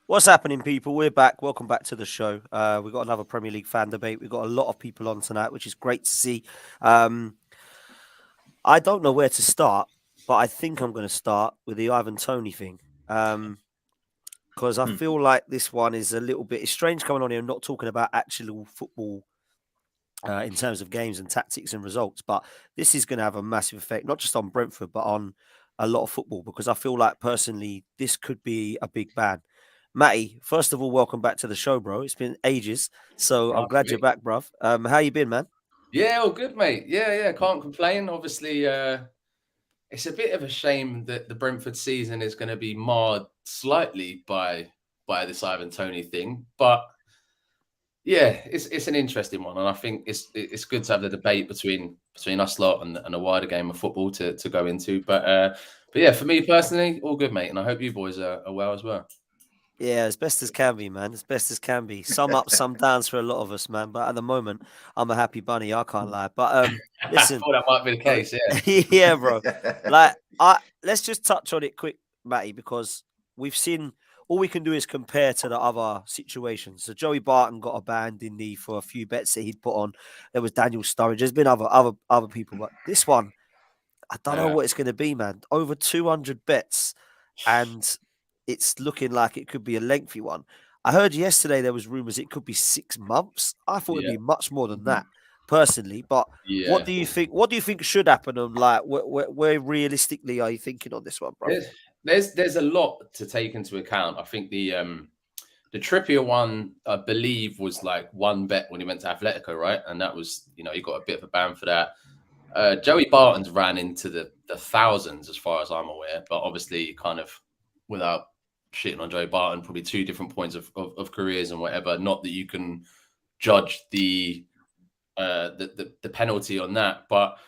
What's happening, people? We're back. Welcome back to the show. We've got another Premier League fan debate. We've got a lot of people on tonight, which is great to see. I don't know where to start, but I think I'm going to start with the Ivan Toney thing. Because I feel like this one is a little bit strange coming on here and not talking about actual football in terms of games and tactics and results. But this is going to have a massive effect, not just on Brentford, but on a lot of football, because I feel like personally, this could be a big ban. Matty, first of all, welcome back to the show, bro. It's been ages, so I'm glad you're back, bruv. How you been, man? Yeah, all good, mate. Yeah, can't complain. Obviously, it's a bit of a shame that the Brentford season is going to be marred slightly by this Ivan Toney thing, but yeah, it's an interesting one, and I think it's good to have the debate between us lot and a wider game of football to go into. But yeah, for me personally, all good, mate, and I hope you boys are well as well. Yeah, as best as can be, man. As best as can be. Some ups, some downs for a lot of us, man. But at the moment, I'm a happy bunny. I can't lie. But I listen, thought that might be the case. Yeah, yeah, bro. Like, let's just touch on it quick, Matty, because we've seen all we can do is compare to the other situations. So Joey Barton got a ban, didn't he, for a few bets that he'd put on. There was Daniel Sturridge. There's been other people, but this one, I don't know what it's going to be, man. Over 200 bets, and it's looking like it could be a lengthy one. I heard yesterday there was rumors it could be 6 months. I thought it'd yeah, be much more than that, personally. But what yeah. do you think? What do you think should happen? And like, where realistically are you thinking on this one, bro? There's a lot to take into account. I think the Trippier one, I believe, was like one bet when he went to Atletico, right? And that was, he got a bit of a ban for that. Joey Barton's ran into the thousands, as far as I'm aware, but obviously, kind of without shitting on Joey Barton, probably two different points of careers and whatever. Not that you can judge the penalty on that, but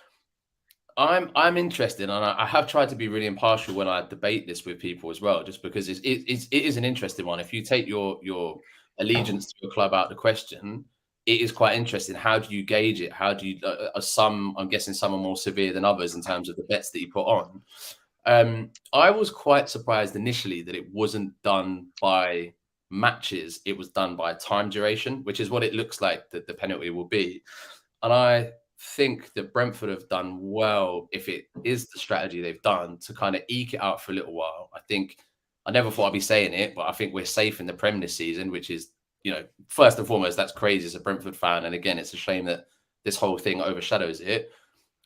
I'm interested, and I have tried to be really impartial when I debate this with people as well, just because it is an interesting one. If you take your allegiance to a club out of the question, it is quite interesting. How do you gauge it? How do you? I'm guessing some are more severe than others in terms of the bets that you put on. I was quite surprised initially that it wasn't done by matches; it was done by time duration, which is what it looks like that the penalty will be, and I think that Brentford have done well, if it is the strategy they've done, to kind of eke it out for a little while. I think I never thought I'd be saying it, but I think we're safe in the Prem this season, which is, first and foremost, that's crazy as a Brentford fan. And again, it's a shame that this whole thing overshadows it.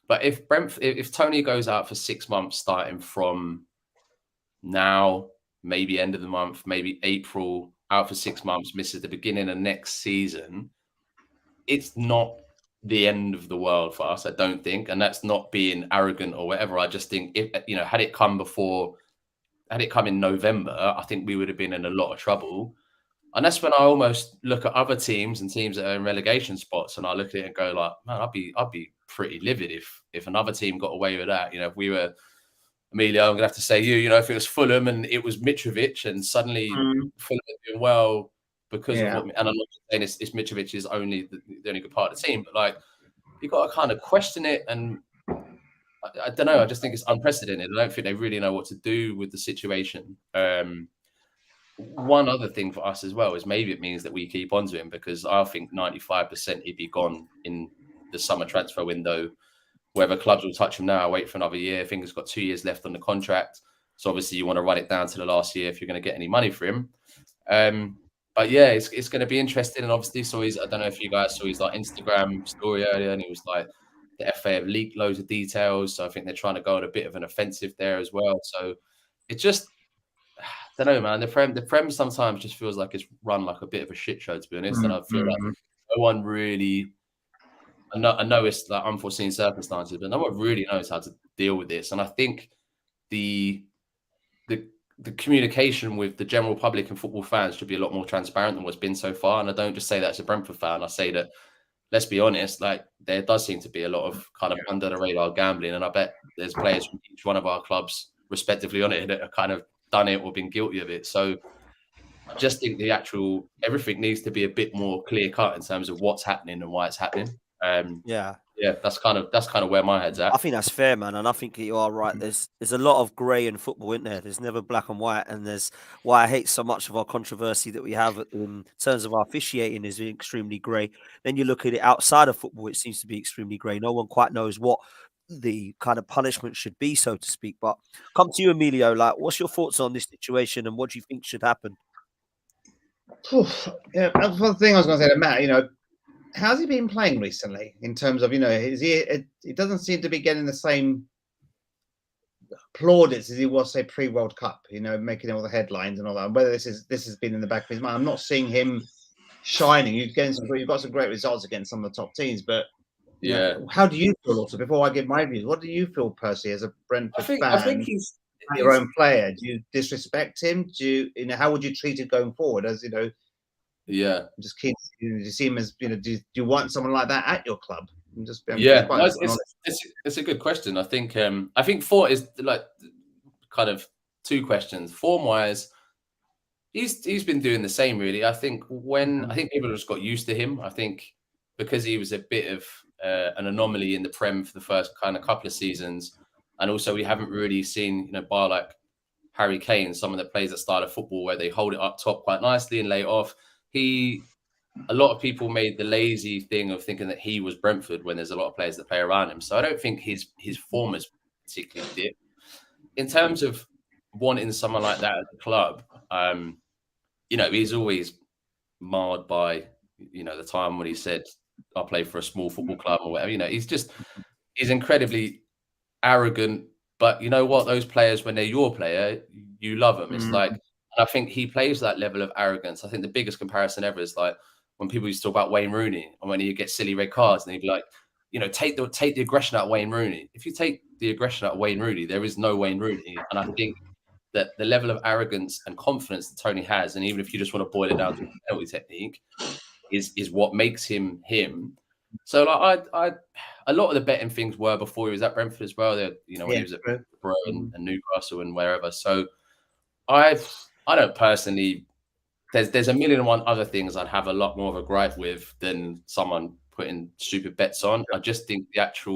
But if Toney goes out for 6 months, starting from now, maybe end of the month, maybe April, out for 6 months, misses the beginning of next season, it's not the end of the world for us, I don't think. And that's not being arrogant or whatever. I just think if had it come in November, I think we would have been in a lot of trouble. And that's when I almost look at other teams and teams that are in relegation spots, and I look at it and go like, man, I'd be pretty livid if another team got away with that. If we were Emilio, I'm gonna have to say if it was Fulham and it was Mitrovic and suddenly Fulham are doing well because of what, and I'm not saying it's Mitrovic is only the only good part of the team, but like you got to kind of question it. And I don't know. I just think it's unprecedented. I don't think they really know what to do with the situation. One other thing for us as well is maybe it means that we keep on to him, because I think 95% he'd be gone in the summer transfer window. Whether clubs will touch him now, wait for another year. I think he's got 2 years left on the contract. So obviously you want to run it down to the last year if you're going to get any money for him. But yeah, it's going to be interesting. And obviously, I don't know if you guys saw his like Instagram story earlier, and he was like, the FA have leaked loads of details. So I think they're trying to go on a bit of an offensive there as well. So it just, I don't know, man. The Prem sometimes just feels like it's run like a bit of a shit show, to be honest. And I feel like no one really, I know it's like unforeseen circumstances, but no one really knows how to deal with this. And I think the communication with the general public and football fans should be a lot more transparent than what's been so far. And I don't just say that as a Brentford fan. I say that, let's be honest, like there does seem to be a lot of kind of under the radar gambling. And I bet there's players from each one of our clubs respectively on it that have kind of done it or been guilty of it. So I just think everything needs to be a bit more clear cut in terms of what's happening and why it's happening. Yeah. Yeah, that's kind of where my head's I at. think that's fair, man, and I think you are right. There's a lot of grey in football, isn't there? There's never black and white, and there's why I hate so much of our controversy that we have in terms of our officiating is extremely grey. Then you look at it outside of football, it seems to be extremely grey. No one quite knows what the kind of punishment should be, so to speak. But come to you, Emilio. Like, what's your thoughts on this situation, and what do you think should happen? Yeah, that's the thing I was going to say to Matt. How's he been playing recently in terms of, is he? It doesn't seem to be getting the same plaudits as he was, say, pre-World Cup. Making all the headlines and all that. Whether this has been in the back of his mind, I'm not seeing him shining. You've got some great results against some of the top teams, but how do you feel? Also, before I give my views, what do you feel, Percy, as a Brentford fan? I think he's your own player. Do you disrespect him? How would you treat him going forward? As yeah, I'm just keen. Do you see him as do you want someone like that at your club? It's a good question. I think thought is like kind of two questions. Form wise, he's been doing the same really. I think people just got used to him. I think because he was a bit of an anomaly in the Prem for the first kind of couple of seasons, and also we haven't really seen bar like Harry Kane, some of the players that style of football where they hold it up top quite nicely and lay it off. A lot of people made the lazy thing of thinking that he was Brentford when there's a lot of players that play around him. So I don't think his form has particularly dipped. In terms of wanting someone like that at the club, he's always marred by, the time when he said, I play for a small football club or whatever. He's incredibly arrogant. But you know what? Those players, when they're your player, you love them. It's like, and I think he plays that level of arrogance. I think the biggest comparison ever is like when people used to talk about Wayne Rooney and when he gets silly red cards and he'd be like, take the aggression out of Wayne Rooney. If you take the aggression out of Wayne Rooney, there is no Wayne Rooney. And I think that the level of arrogance and confidence that Toney has, and even if you just want to boil it down to a penalty technique, is what makes him him. So like a lot of the betting things were before he was at Brentford as well. When he was at Borough and Newcastle and wherever. So I don't personally. There's a million and one other things I'd have a lot more of a gripe with than someone putting stupid bets on. I just think the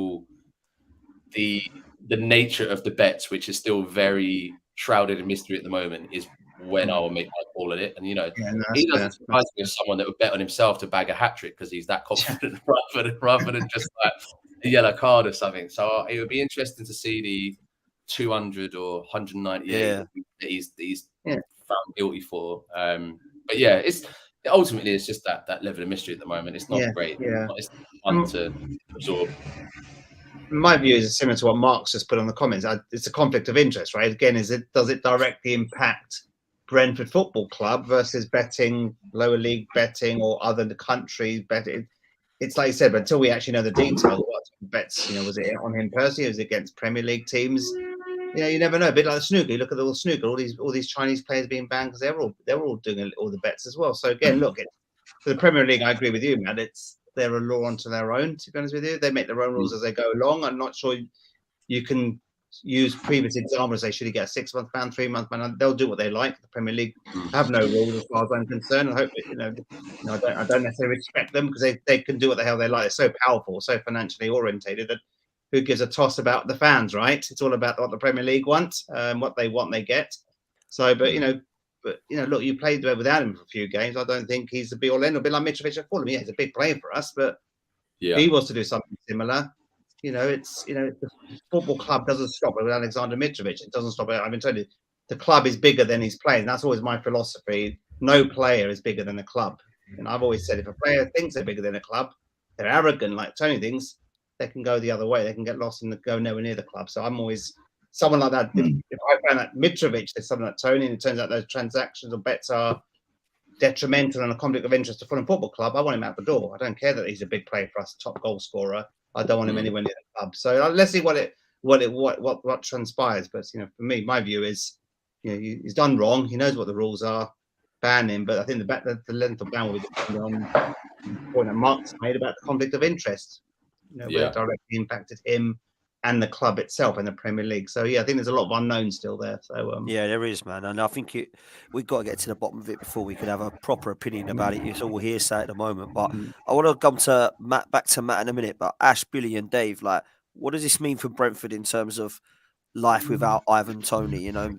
nature of the bets, which is still very shrouded in mystery at the moment, is when I will make my call at it. And he doesn't surprise me as someone that would bet on himself to bag a hat trick because he's that confident rather than just like a yellow card or something. So it would be interesting to see the 200 or 198 that he's found guilty for. But yeah, it's just that level of mystery at the moment. It's not great. It's fun to absorb. My view is similar to what Mark's just put on the comments. It's a conflict of interest, right? Again, does it directly impact Brentford Football Club versus betting, lower league betting, or other countries betting? It's like you said, but until we actually know the details, what bets, was it on him personally? Was it against Premier League teams? You never know. A bit like the snooker. You look at all the snooker, all these Chinese players being banned because they're all doing all the bets as well. So again, look, for the Premier League, I agree with you, man. They're a law unto their own. To be honest with you, they make their own rules as they go along. I'm not sure you can use previous examples. They should get a 6-month ban, 3-month ban. They'll do what they like. The Premier League have no rules as far as I'm concerned. I hope I don't necessarily respect them because they can do what the hell they like. They're so powerful, so financially orientated that who gives a toss about the fans, right? It's all about what the Premier League wants, what they want, they get. So, but look, you played without him for a few games. I don't think he's the be all end. A bit like Mitrovic at Fulham. Yeah, he's a big player for us, but if he was to do something similar, the football club doesn't stop with Alexander Mitrovic. It doesn't stop. I've been told you, the club is bigger than his players. And that's always my philosophy. No player is bigger than the club. And I've always said if a player thinks they're bigger than a club, they're arrogant like Toney thinks, they can go the other way. They can get lost and go nowhere near the club. So I'm always someone like that. If I found that Mitrovic is something like Toney, and it turns out those transactions or bets are detrimental and a conflict of interest to Fulham Football Club, I want him out the door. I don't care that he's a big player for us, top goal scorer. I don't want him anywhere near the club. So let's see what transpires. But for me, my view is, he's done wrong. He knows what the rules are. Ban him, but I think the length of ban will be depending on the point that Mark's made about the conflict of interest. Where it directly impacted him and the club itself and the Premier League. So yeah, I think there's a lot of unknowns still there. So yeah, there is, man, and I think we've got to get to the bottom of it before we can have a proper opinion about it. It's all hearsay at the moment, but I want to come to back to Matt in a minute. But Ash, Billy, and Dave, like, what does this mean for Brentford in terms of life without Ivan Toney? You know,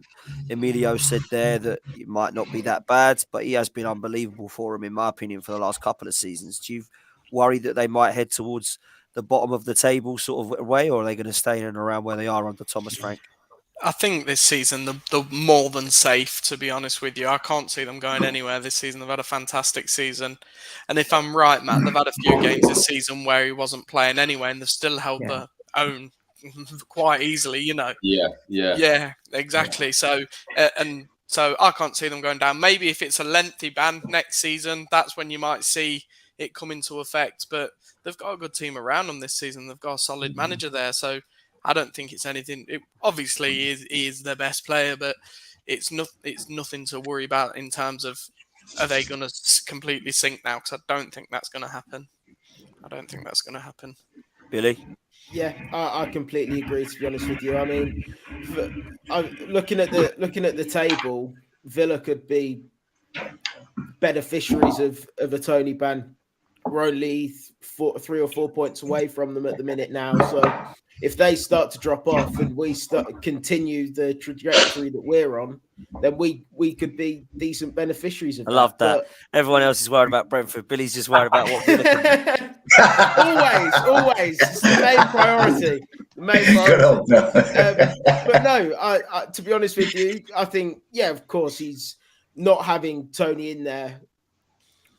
Emilio said there that it might not be that bad, but he has been unbelievable for him, in my opinion, for the last couple of seasons. Do you worry that they might head towards the bottom of the table sort of way, or are they going to stay in and around where they are under Thomas Frank? I think this season they're more than safe, to be honest with you. I can't see them going anywhere this season. They've had a fantastic season. And if I'm right, Matt, they've had a few games this season where he wasn't playing anyway, and they've still held their own quite easily, you know. Yeah, exactly. So, so I can't see them going down. Maybe if it's a lengthy ban next season, that's when you might see it come into effect. But they've got a good team around them this season. They've got a solid manager there. So I don't think it's anything. Obviously, he is their best player, but it's nothing to worry about in terms of are they going to completely sink now? Because I don't think that's going to happen. Billy? Yeah, I completely agree. To be honest with you, I mean, looking at the table, Villa could be beneficiaries of a Toney ban. We're only 3 or 4 points away from them at the minute now. So if they start to drop off and we continue the trajectory that we're on, then we could be decent beneficiaries of that. I love that. But everyone else is worried about Brentford. Billy's just worried about what Villa can do. Always. It's the main priority. But no, I, to be honest with you, I think, yeah, of course, he's not having Toney in there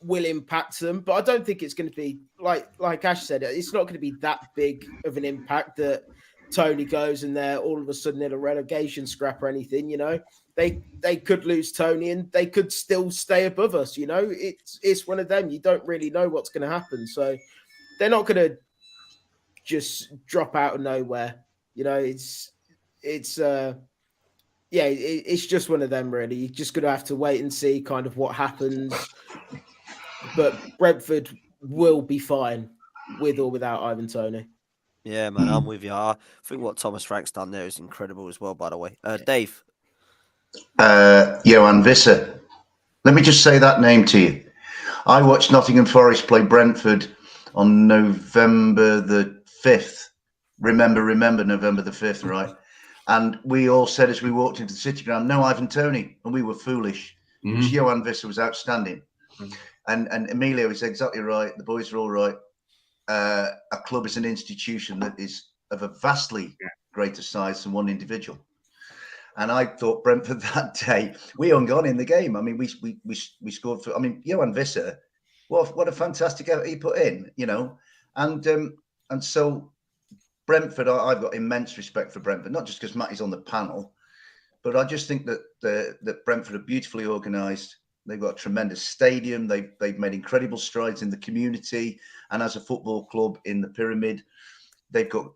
will impact them, but I don't think it's going to be like Ash said. It's not going to be that big of an impact that Toney goes and they're all of a sudden in a relegation scrap or anything. You know, they could lose Toney and they could still stay above us. You know, it's one of them. You don't really know what's going to happen, so they're not going to just drop out of nowhere. You know, it's just one of them. Really, you're just going to have to wait and see kind of what happens. But Brentford will be fine with or without Ivan Toney. Yeah, man, I'm with you. I think what Thomas Frank's done there is incredible as well, by the way. Dave? Johan Visser. Let me just say that name to you. I watched Nottingham Forest play Brentford on November the 5th. Remember November the 5th, right? And we all said as we walked into the City Ground, no Ivan Toney, and we were foolish. Because Johan Visser was outstanding. And Emilio is exactly right. The boys are all right. A club is an institution that is of a vastly greater size than one individual. And I thought Brentford that day, we hung on in the game. I mean, we scored for. I mean, Johan Visser, what a fantastic effort he put in, you know. And so Brentford, I've got immense respect for Brentford, not just because Matty's on the panel, but I just think that that Brentford are beautifully organised. They've got a tremendous stadium. They've made incredible strides in the community and as a football club in the pyramid. They've got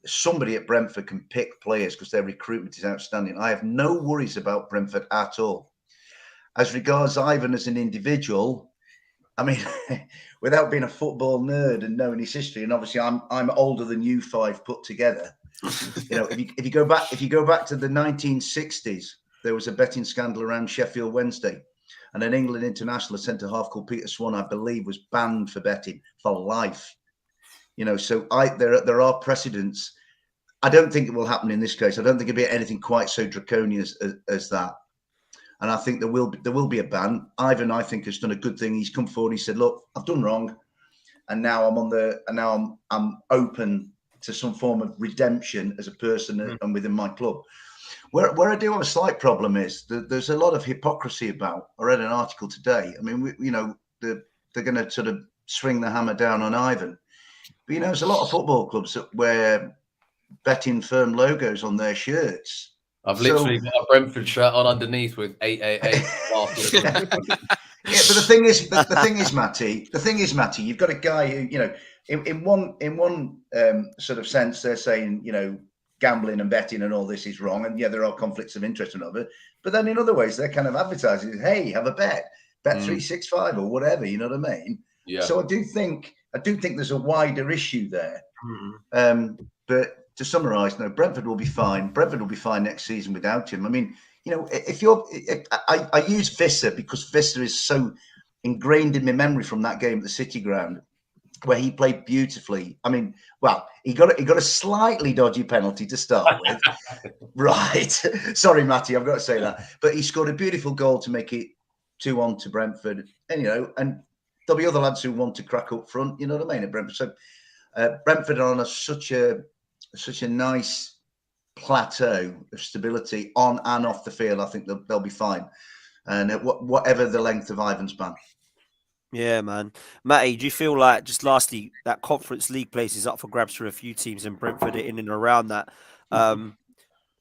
somebody at Brentford can pick players because their recruitment is outstanding. I have no worries about Brentford at all. As regards Ivan as an individual, I mean, without being a football nerd and knowing his history, and obviously I'm older than you five put together. You know, if you go back to the 1960s, there was a betting scandal around Sheffield Wednesday. And an England international, a centre-half called Peter Swan, I believe, was banned for betting for life. You know, so there are precedents. I don't think it will happen in this case. I don't think it'll be anything quite so draconian as that. And I think there will be a ban. Ivan, I think, has done a good thing. He's come forward. He said, "Look, I've done wrong, and now I'm open to some form of redemption as a person and within my club." Where I do have a slight problem is that there's a lot of hypocrisy about. I read an article today. I mean, they're going to sort of swing the hammer down on Ivan. But, you know, there's a lot of football clubs that wear betting firm logos on their shirts. I've literally got a Brentford shirt on underneath with 888. Yeah, but the thing is, Matty, you've got a guy who, you know, in one sort of sense, they're saying, you know, gambling and betting and all this is wrong, and yeah, there are conflicts of interest and other. But then in other ways, they're kind of advertising, hey, have a bet 365 or whatever. You know what I mean? Yeah. So I do think there's a wider issue there. But to summarise, no, Brentford will be fine. Brentford will be fine next season without him. I mean, I use Visser because Visser is so ingrained in my memory from that game at the City Ground, where he played beautifully. I mean, well, he got a slightly dodgy penalty to start with, right? Sorry, Matty, I've got to say that. But he scored a beautiful goal to make it 2-1 to Brentford, and and there'll be other lads who want to crack up front. You know what I mean? At Brentford, so Brentford are on such a nice plateau of stability on and off the field. I think they'll be fine, and whatever the length of Ivan's ban. Yeah, man. Matty, do you feel like, just lastly, that Conference League place is up for grabs for a few teams, and Brentford are in and around that?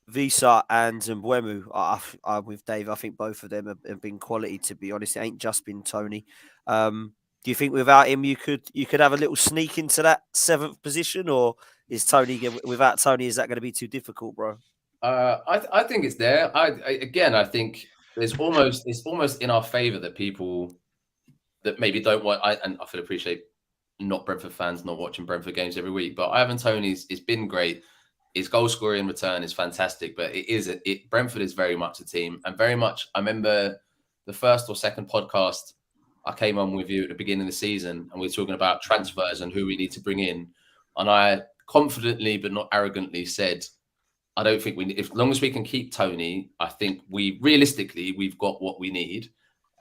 Visa and Mbeumo, with Dave, I think both of them have been quality, to be honest. It ain't just been Toney. Do you think without him you could have a little sneak into that 7th position, or is Toney, without Toney, is that going to be too difficult, bro? I think it's there. I think it's almost in our favour that people that maybe don't want. And I feel appreciate not Brentford fans not watching Brentford games every week, but Ivan Toney's it's been great. His goal scoring in return is fantastic, but Brentford is very much a team, and very much. I remember the first or second podcast I came on with you at the beginning of the season, and we were talking about transfers and who we need to bring in, and I confidently but not arrogantly said, I don't think as long as we can keep Toney, I think we've got what we need.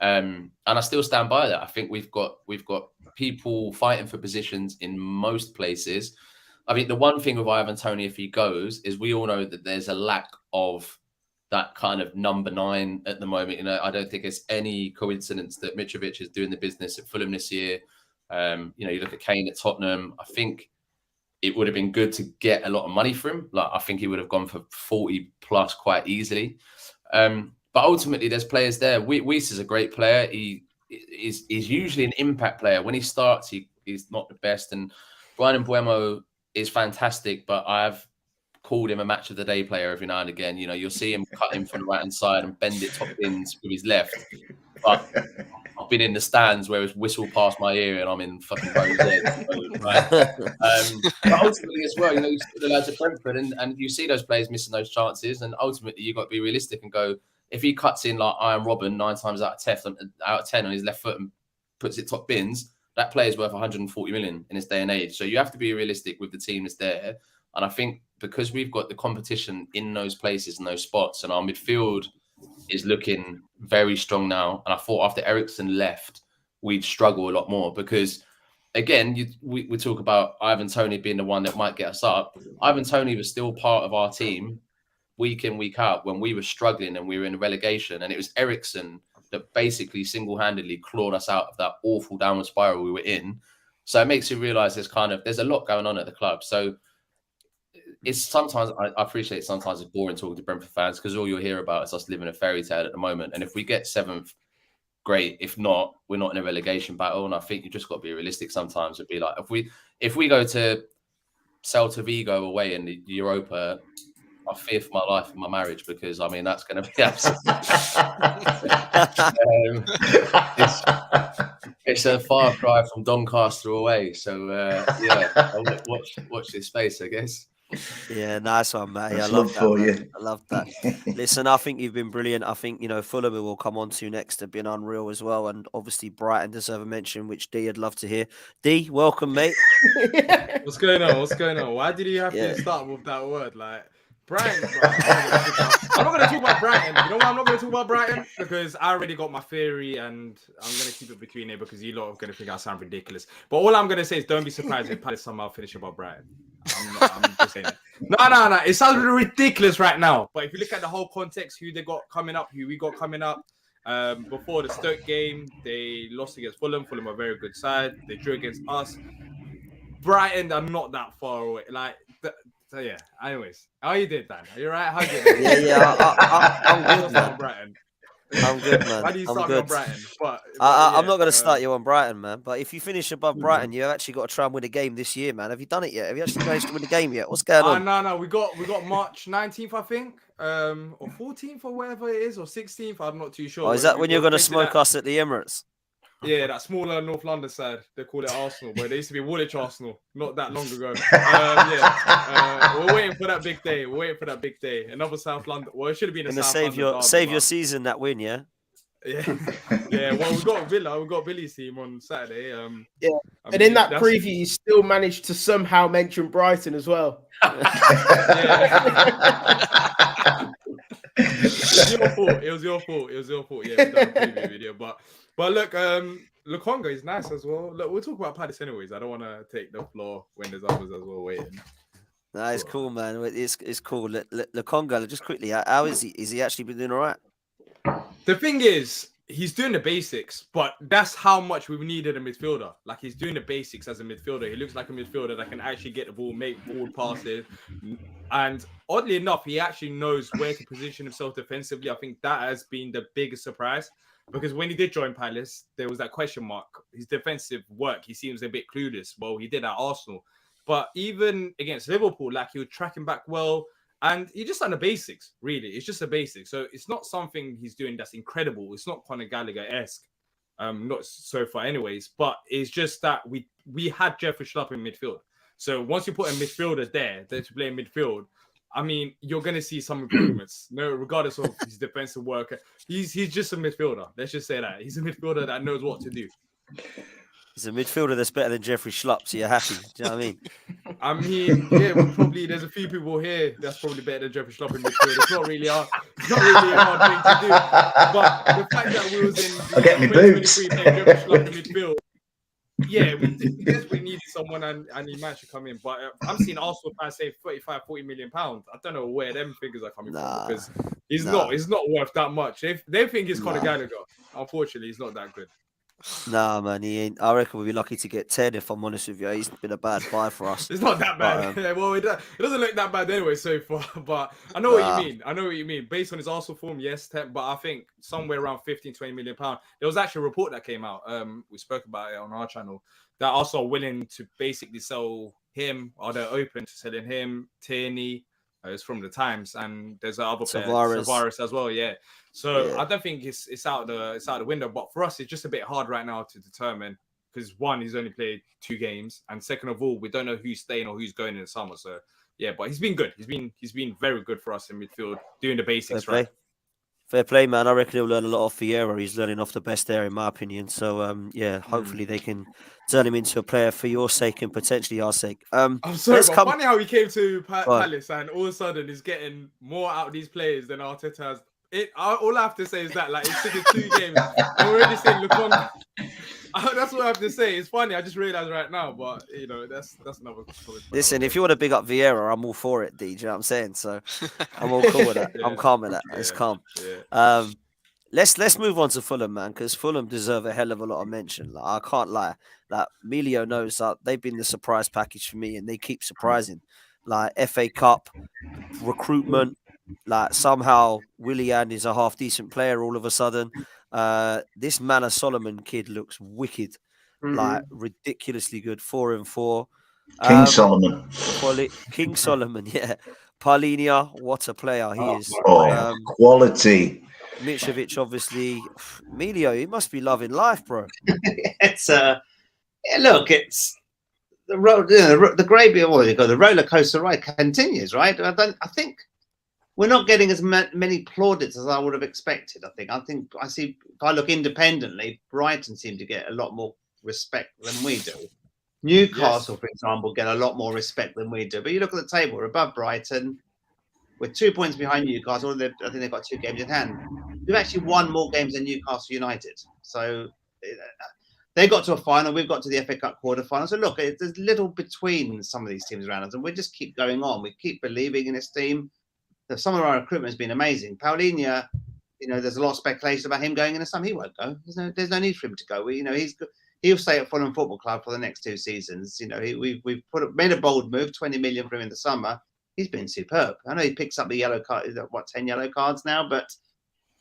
And I still stand by that. I think we've got people fighting for positions in most places. I mean, the one thing with Ivan Toney, if he goes, is we all know that there's a lack of that kind of number 9 at the moment. I don't think it's any coincidence that Mitrovic is doing the business at Fulham this year. You look at Kane at Tottenham. I think it would have been good to get a lot of money for him. Like, I think he would have gone for 40 plus quite easily. But ultimately, there's players there. Weiss is a great player. He is usually an impact player. When he starts, he's not the best. And Brian Mbeumo is fantastic, but I've called him a match of the day player every now and again. You'll see him cut him from the right hand side and bend it top bins with his left. But I've been in the stands where it's whistle past my ear and I'm in fucking Rose mode, right? But ultimately as well, you see the lads at Brentford and you see those players missing those chances, and ultimately you've got to be realistic and go, if he cuts in like Iron Robin 9 times out of 10 on his left foot and puts it top bins, that player is worth 140 million in this day and age. So you have to be realistic with the team that's there. And I think because we've got the competition in those places and those spots, and our midfield is looking very strong now. And I thought after Eriksen left, we'd struggle a lot more because, again, we talk about Ivan Toney being the one that might get us up. Ivan Toney was still part of our team week in, week out when we were struggling and we were in relegation. And it was Eriksen that basically single-handedly clawed us out of that awful downward spiral we were in. So it makes you realise there's a lot going on at the club. So it's sometimes, I appreciate sometimes it's boring talking to Brentford fans because all you'll hear about is us living a fairy tale at the moment. And if we get 7th, great. If not, we're not in a relegation battle. And I think you just got to be realistic sometimes and be like, if we go to Celta Vigo away in the Europa, I fear for my life and my marriage because, I mean, that's going to be absolutely... it's a far cry from Doncaster away. So, I'll watch this space, I guess. Yeah, nice one, mate. I love that. Man. I love that. Listen, I think you've been brilliant. I think, Fulham will come on to next have been unreal as well. And obviously Brighton deserve a mention, which D, I'd love to hear. D, welcome, mate. What's going on? Why did you have to start with that word? Like, Brighton, bro. I'm not going to talk about Brighton. You know why I'm not going to talk about Brighton? Because I already got my theory and I'm going to keep it between here because you lot are going to think I sound ridiculous. But all I'm going to say is don't be surprised if Palace somehow finish above Brighton. I'm just saying that. No. It sounds ridiculous right now. But if you look at the whole context, who they got coming up, who we got coming up, before the Stoke game, they lost against Fulham. Fulham are a very good side. They drew against us. Brighton are not that far away. So yeah. Anyways, how you did, Dan? Are you right? How you did? I'm good, man. Brighton. I'm good, man. Why do you start on Brighton? I'm not going to start you on Brighton, man. But if you finish above Brighton, you've actually got to try and win a game this year, man. Have you done it yet? Have you actually managed to win a game yet? What's going on? No. We got March 19th, I think, or 14th, or whatever it is, or 16th. I'm not too sure. Oh, is that when you're going to smoke us at the Emirates? Yeah, that smaller North London side. They call it Arsenal, but they used to be Woolwich Arsenal not that long ago. We're waiting for that big day. We're waiting for that big day. Another South London. Well, it should have been a Gonna South save London your derby, season that win, yeah. Yeah. Well, we got Villa. We got Billy's team on Saturday. Yeah. And in that preview, you still managed to somehow mention Brighton as well. It was your fault. Yeah, we done a preview video, but look, Lukonga is nice as well. Look, we'll talk about Palace anyways. I don't want to take the floor when there's others as well waiting. Nah, it's cool, man. It's cool. Lukonga, just quickly, how is he? Is he actually been doing all right? The thing is, he's doing the basics, but that's how much we've needed a midfielder. Like, he's doing the basics as a midfielder. He looks like a midfielder that can actually get the ball, make forward passes. And oddly enough, he actually knows where to position himself defensively. I think that has been the biggest surprise. Because when he did join Palace, there was that question mark. His defensive work, he seems a bit clueless. Well, he did at Arsenal. But even against Liverpool, like, he was tracking back well. And he just done the basics, really. It's just a basic. So it's not something he's doing that's incredible. It's not Conor Gallagher-esque. Not so far anyways. But it's just that we had Jeffrey Schlupp in midfield. So once you put a midfielder there to play in midfield, I mean, you're going to see some improvements. No, regardless of his defensive work. He's just a midfielder. Let's just say that. He's a midfielder that knows what to do. He's a midfielder that's better than Jeffrey Schlupp, so you're happy. Do you know what I mean? I mean, yeah, there's a few people here that's probably better than Jeffrey Schlupp in midfield. It's not really a hard thing to do. But the fact that we was in 2023 playing Jeffrey Schlupp in midfield, yeah, we desperately needed someone and he managed to come in. But I'm seeing Arsenal fans say 35-40 million pounds. I don't know where them figures are coming from because he's not worth that much. They think he's Conor Gallagher. Unfortunately, he's not that good. Nah, man, he ain't. I reckon we'll be lucky to get 10 if I'm honest with you. He's been a bad buy for us. It's not that bad. Well, it doesn't look that bad anyway so far. But I know what you mean. Based on his Arsenal form, yes, 10, but I think somewhere around 15-20 million pounds. There was actually a report that came out. We spoke about it on our channel that Arsenal are willing to basically sell him, or they're open to selling him, Toney. It's from the Times, and there's other player, Tavares as well. Yeah, so I don't think it's out the window. But for us, it's just a bit hard right now to determine because one, he's only played 2 games, and second of all, we don't know who's staying or who's going in the summer. So yeah, but he's been good. He's been very good for us in midfield, doing the basics right. Fair play, man. I reckon he'll learn a lot off Vieira. He's learning off the best there, in my opinion. So, hopefully they can turn him into a player for your sake and potentially our sake. I'm sorry, but funny how he came to Palace and all of a sudden he's getting more out of these players than Arteta has. All I have to say is that, like, it's taken 2 games. I'm already saying Lukonga. That's what I have to say. It's funny. I just realised right now, but you know, that's another. Listen, if you want to big up Vieira, I'm all for it, D. You know what I'm saying? So I'm all cool with that. I'm calm with that. It's calm. Yeah. Let's move on to Fulham, man, because Fulham deserve a hell of a lot of mention. Like, I can't lie. Like, Emilio knows that they've been the surprise package for me, and they keep surprising. Like, FA Cup recruitment. Like, somehow Willian is a half decent player all of a sudden. This Manor Solomon kid looks wicked, like ridiculously good. 4-4. King Solomon. King Solomon, yeah. Paulinia, what a player he is. Quality. Mitrovic, obviously. Emilio, he must be loving life, bro. It's it's the road, the gravy, the roller coaster ride continues, right? I think we're not getting as many plaudits as I would have expected. I think I see, if I look independently, Brighton seem to get a lot more respect than we do. Newcastle, for example, get a lot more respect than we do. But you look at the table, we're above Brighton. We're 2 points behind Newcastle. I think they've got 2 games in hand. We've actually won more games than Newcastle United. So they got to a final. We've got to the FA Cup quarterfinal. So look, there's little between some of these teams around us, and we just keep going on. We keep believing in this team. Some of our recruitment has been amazing. Paulinia, there's a lot of speculation about him going in the summer. He won't go. There's no need for him to go. He'll stay at Fulham Football Club for the next 2 seasons. We've made a bold move, 20 million for him in the summer. He's been superb. I know he picks up the yellow card, 10 yellow cards now, but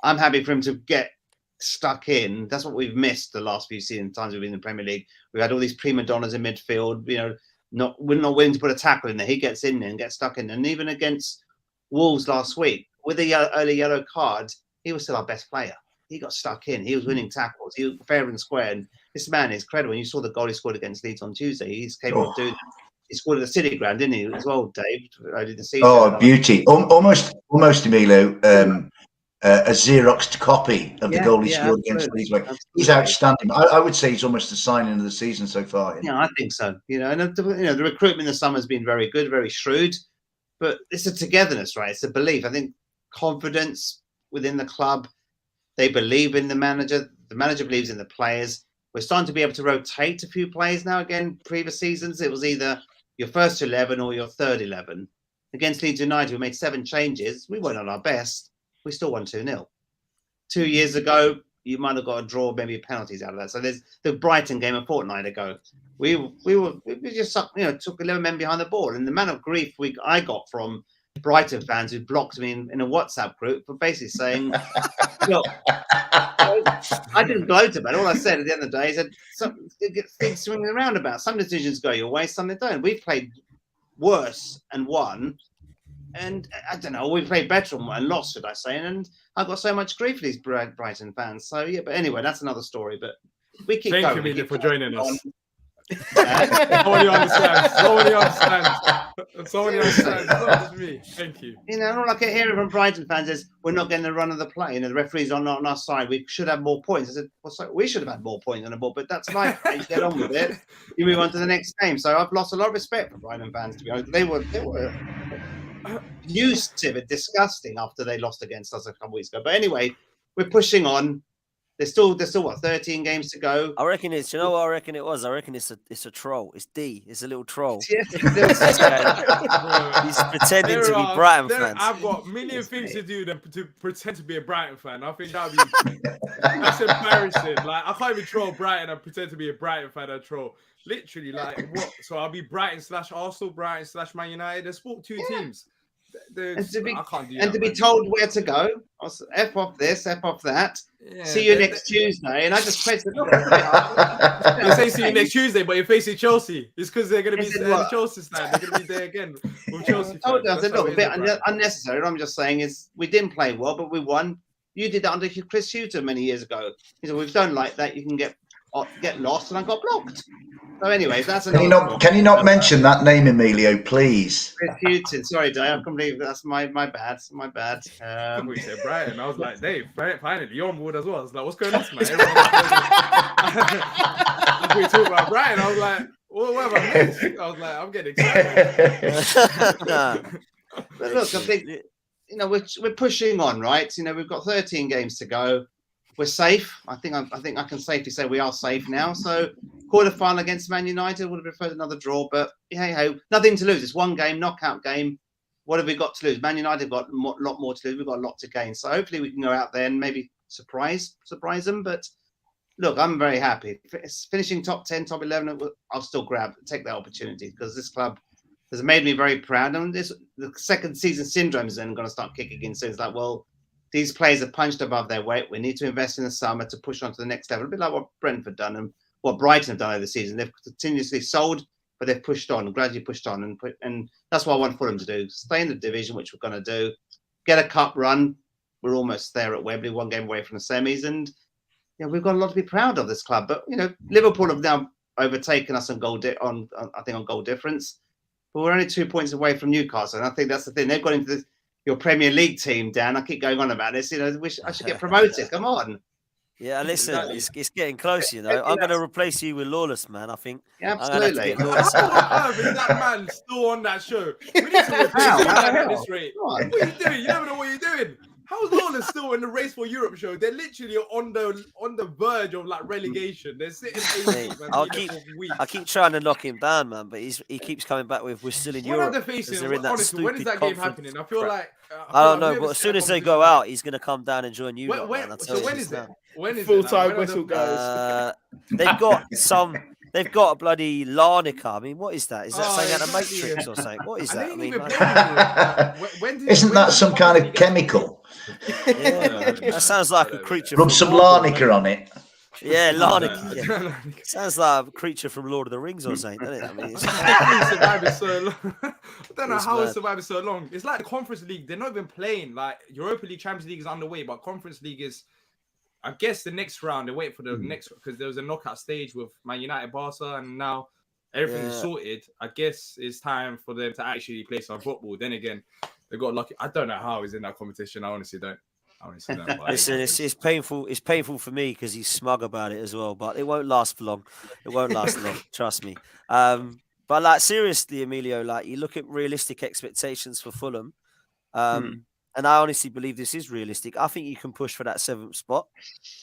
I'm happy for him to get stuck in. That's what we've missed the last few times we've been in the Premier League. We've had all these prima donnas in midfield, we're not willing to put a tackle in there. He gets in there and gets stuck in. And even against Wolves last week, with the early yellow card, he was still our best player. he got stuck in. He was winning tackles. He was fair and square. And this man is incredible. When you saw the goal he scored against Leeds on Tuesday, he's capable of doing that. He scored at the City ground, didn't he, as well, Dave? I didn't see. Oh, beauty! Almost, Emilio, a Xeroxed copy of the goal he scored against Leeds. He's outstanding. I would say he's almost the signing of the season so far. Yeah, I think so. And the recruitment in the summer has been very good, very shrewd. But it's a togetherness, right? It's a belief. I think confidence within the club. They believe in the manager. The manager believes in the players. We're starting to be able to rotate a few players now. Again, previous seasons, it was either your first 11 or your third 11. Against Leeds United, we made 7 changes. We weren't on our best. We still won 2-0. 2 years ago, you might have got a draw, maybe penalties out of that. So there's the Brighton game a fortnight ago. We just took 11 men behind the ball, and the amount of grief I got from Brighton fans who blocked me in a WhatsApp group for basically saying, look, I didn't gloat about it. All I said at the end of the day is that things swinging around about. Some decisions go your way, some they don't. We've played worse and won. And I don't know, we played better and lost, should I say? And I got so much grief for these Brighton fans. So yeah, but anyway, that's another story. But we keep going. Thank you, Amelia, for joining us. Nobody understands. Nobody understands. Somebody understands. It's not just me. Thank you. All I can hear from Brighton fans is we're not getting the run of the play. The referees are not on our side. We should have more points. I said, well, so we should have had more points on the ball, but that's life. You get on with it. You move on to the next game. So I've lost a lot of respect for Brighton fans, to be honest. They were abusive and disgusting after they lost against us a couple of weeks ago. But anyway, we're pushing on. There's still what, 13 games to go. I reckon it's. You know what I reckon it was? I reckon it's a troll. It's D. It's a little troll. Yes, he's pretending to be Brighton fans. I've got a million things to do than to pretend to be a Brighton fan. I think that's embarrassing. Like, I can't even troll Brighton and pretend to be a Brighton fan and troll. Literally, like, what? So I'll be Brighton/Arsenal, Brighton/Man United. There's 2 teams. And to be told where to go, F off this, F off that. Yeah, see you next Tuesday, and I just press it. They say see you next Tuesday, but you're facing Chelsea. It's because they're going to be the Chelsea stand. They're going to be there again with Chelsea. I said, look, a bit unnecessary. What I'm just saying is we didn't play well, but we won. You did that under Chris Hughton many years ago. He said, we've done like that. You can get lost, and I got blocked. So, anyways, that's can you not mention that name, Emilio, please? Chris Hughton. Sorry, Dave. I can't believe that's my bad. My bad. We said Brian. I was like, Dave, finally, you're on board as well. I was like, what's going on, man? We talk about Brian. I was like, what have I missed? I was like, I'm getting excited. But look, I think we're pushing on, right? We've got 13 games to go. We're safe. I think I can safely say we are safe now. So quarter-final against Man United, would have preferred another draw, but hey, nothing to lose. It's one game, knockout game. What have we got to lose? Man United have got a lot more to lose. We've got a lot to gain. So hopefully we can go out there and maybe surprise them. But look, I'm very happy. Finishing top 10, top 11, I'll still take that opportunity because this club has made me very proud. And the second season syndrome is then going to start kicking in. So it's like, well, these players have punched above their weight. We need to invest in the summer to push on to the next level. A bit like what Brentford done and what Brighton have done over the season. They've continuously sold, but they've pushed on, gradually pushed on. And that's what I want Fulham to do. Stay in the division, which we're going to do. Get a cup run. We're almost there at Wembley, 1 game away from the semis. And we've got a lot to be proud of, this club. But, Liverpool have now overtaken us on goal difference. But we're only 2 points away from Newcastle. And I think that's the thing. They've got into your Premier League team, Dan. I keep going on about this. I should get promoted. Come on. Yeah, listen, it's getting close. I'm going to replace you with Lawless, man. I think. Yeah, absolutely. Is that man still on that show? We need to replace him at this rate. What are you doing? You never know what you're doing. How is Lawless still in the Race for Europe show? They're literally on the verge of like relegation. They're sitting. I keep trying to knock him down, man, but he keeps coming back with we're still in Europe. Honestly, when is that game happening? I feel like I don't know, but as soon as they go out, he's going to come down and join you. When is it? When is full-time whistle goes? They've got a bloody Larnica. I mean, what is that? Is that something out of Matrix or something? What is that? I mean, isn't that some kind of chemical? Yeah, that sounds like a creature. Rub some Larnica on it. Yeah, Larnica. Yeah. Sounds like a creature from Lord of the Rings or something, doesn't it? I mean, surviving so long. I don't know how it's surviving so long. It's like the Conference League. They're not even playing. Like Europa League, Champions League is underway, but Conference League is. I guess the next round they're waiting for the next, because there was a knockout stage with Man United, Barca, and now everything's sorted. I guess it's time for them to actually play some football. Then again, they got lucky. I don't know how he's in that competition. I honestly don't. Listen, it's painful. It's painful for me because he's smug about it as well. But it won't last for long. It won't last long. Trust me. But like seriously, Emilio, like you look at realistic expectations for Fulham, and I honestly believe this is realistic. I think you can push for that 7th spot.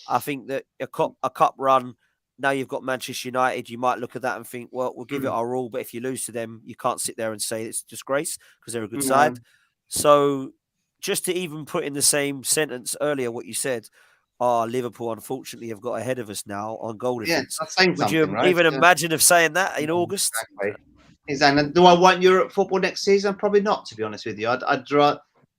I think that a cup run. Now you've got Manchester United. You might look at that and think, well, we'll give it our all. But if you lose to them, you can't sit there and say it's a disgrace because they're a good side. So just to even put in the same sentence earlier what you said, Liverpool unfortunately have got ahead of us now on goal difference. That's saying Would you right? even imagine of saying that in August? Exactly. Do I want Europe football next season? Probably not, to be honest with you.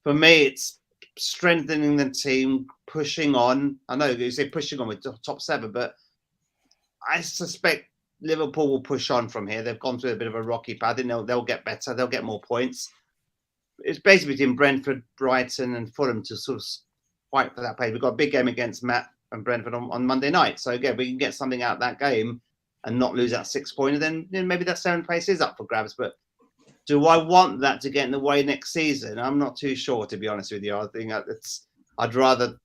For me, it's strengthening the team, pushing on. I know you say pushing on with top 7, but I suspect Liverpool will push on from here. They've gone through a bit of a rocky path. They'll get better. They'll get more points. It's basically between Brentford, Brighton, and Fulham to sort of fight for that place. We've got a big game against Matt and Brentford on Monday night. So again, we can get something out of that game and not lose that 6 point. And then maybe that 7th place is up for grabs. But do I want that to get in the way next season? I'm not too sure, to be honest with you. I think I'd rather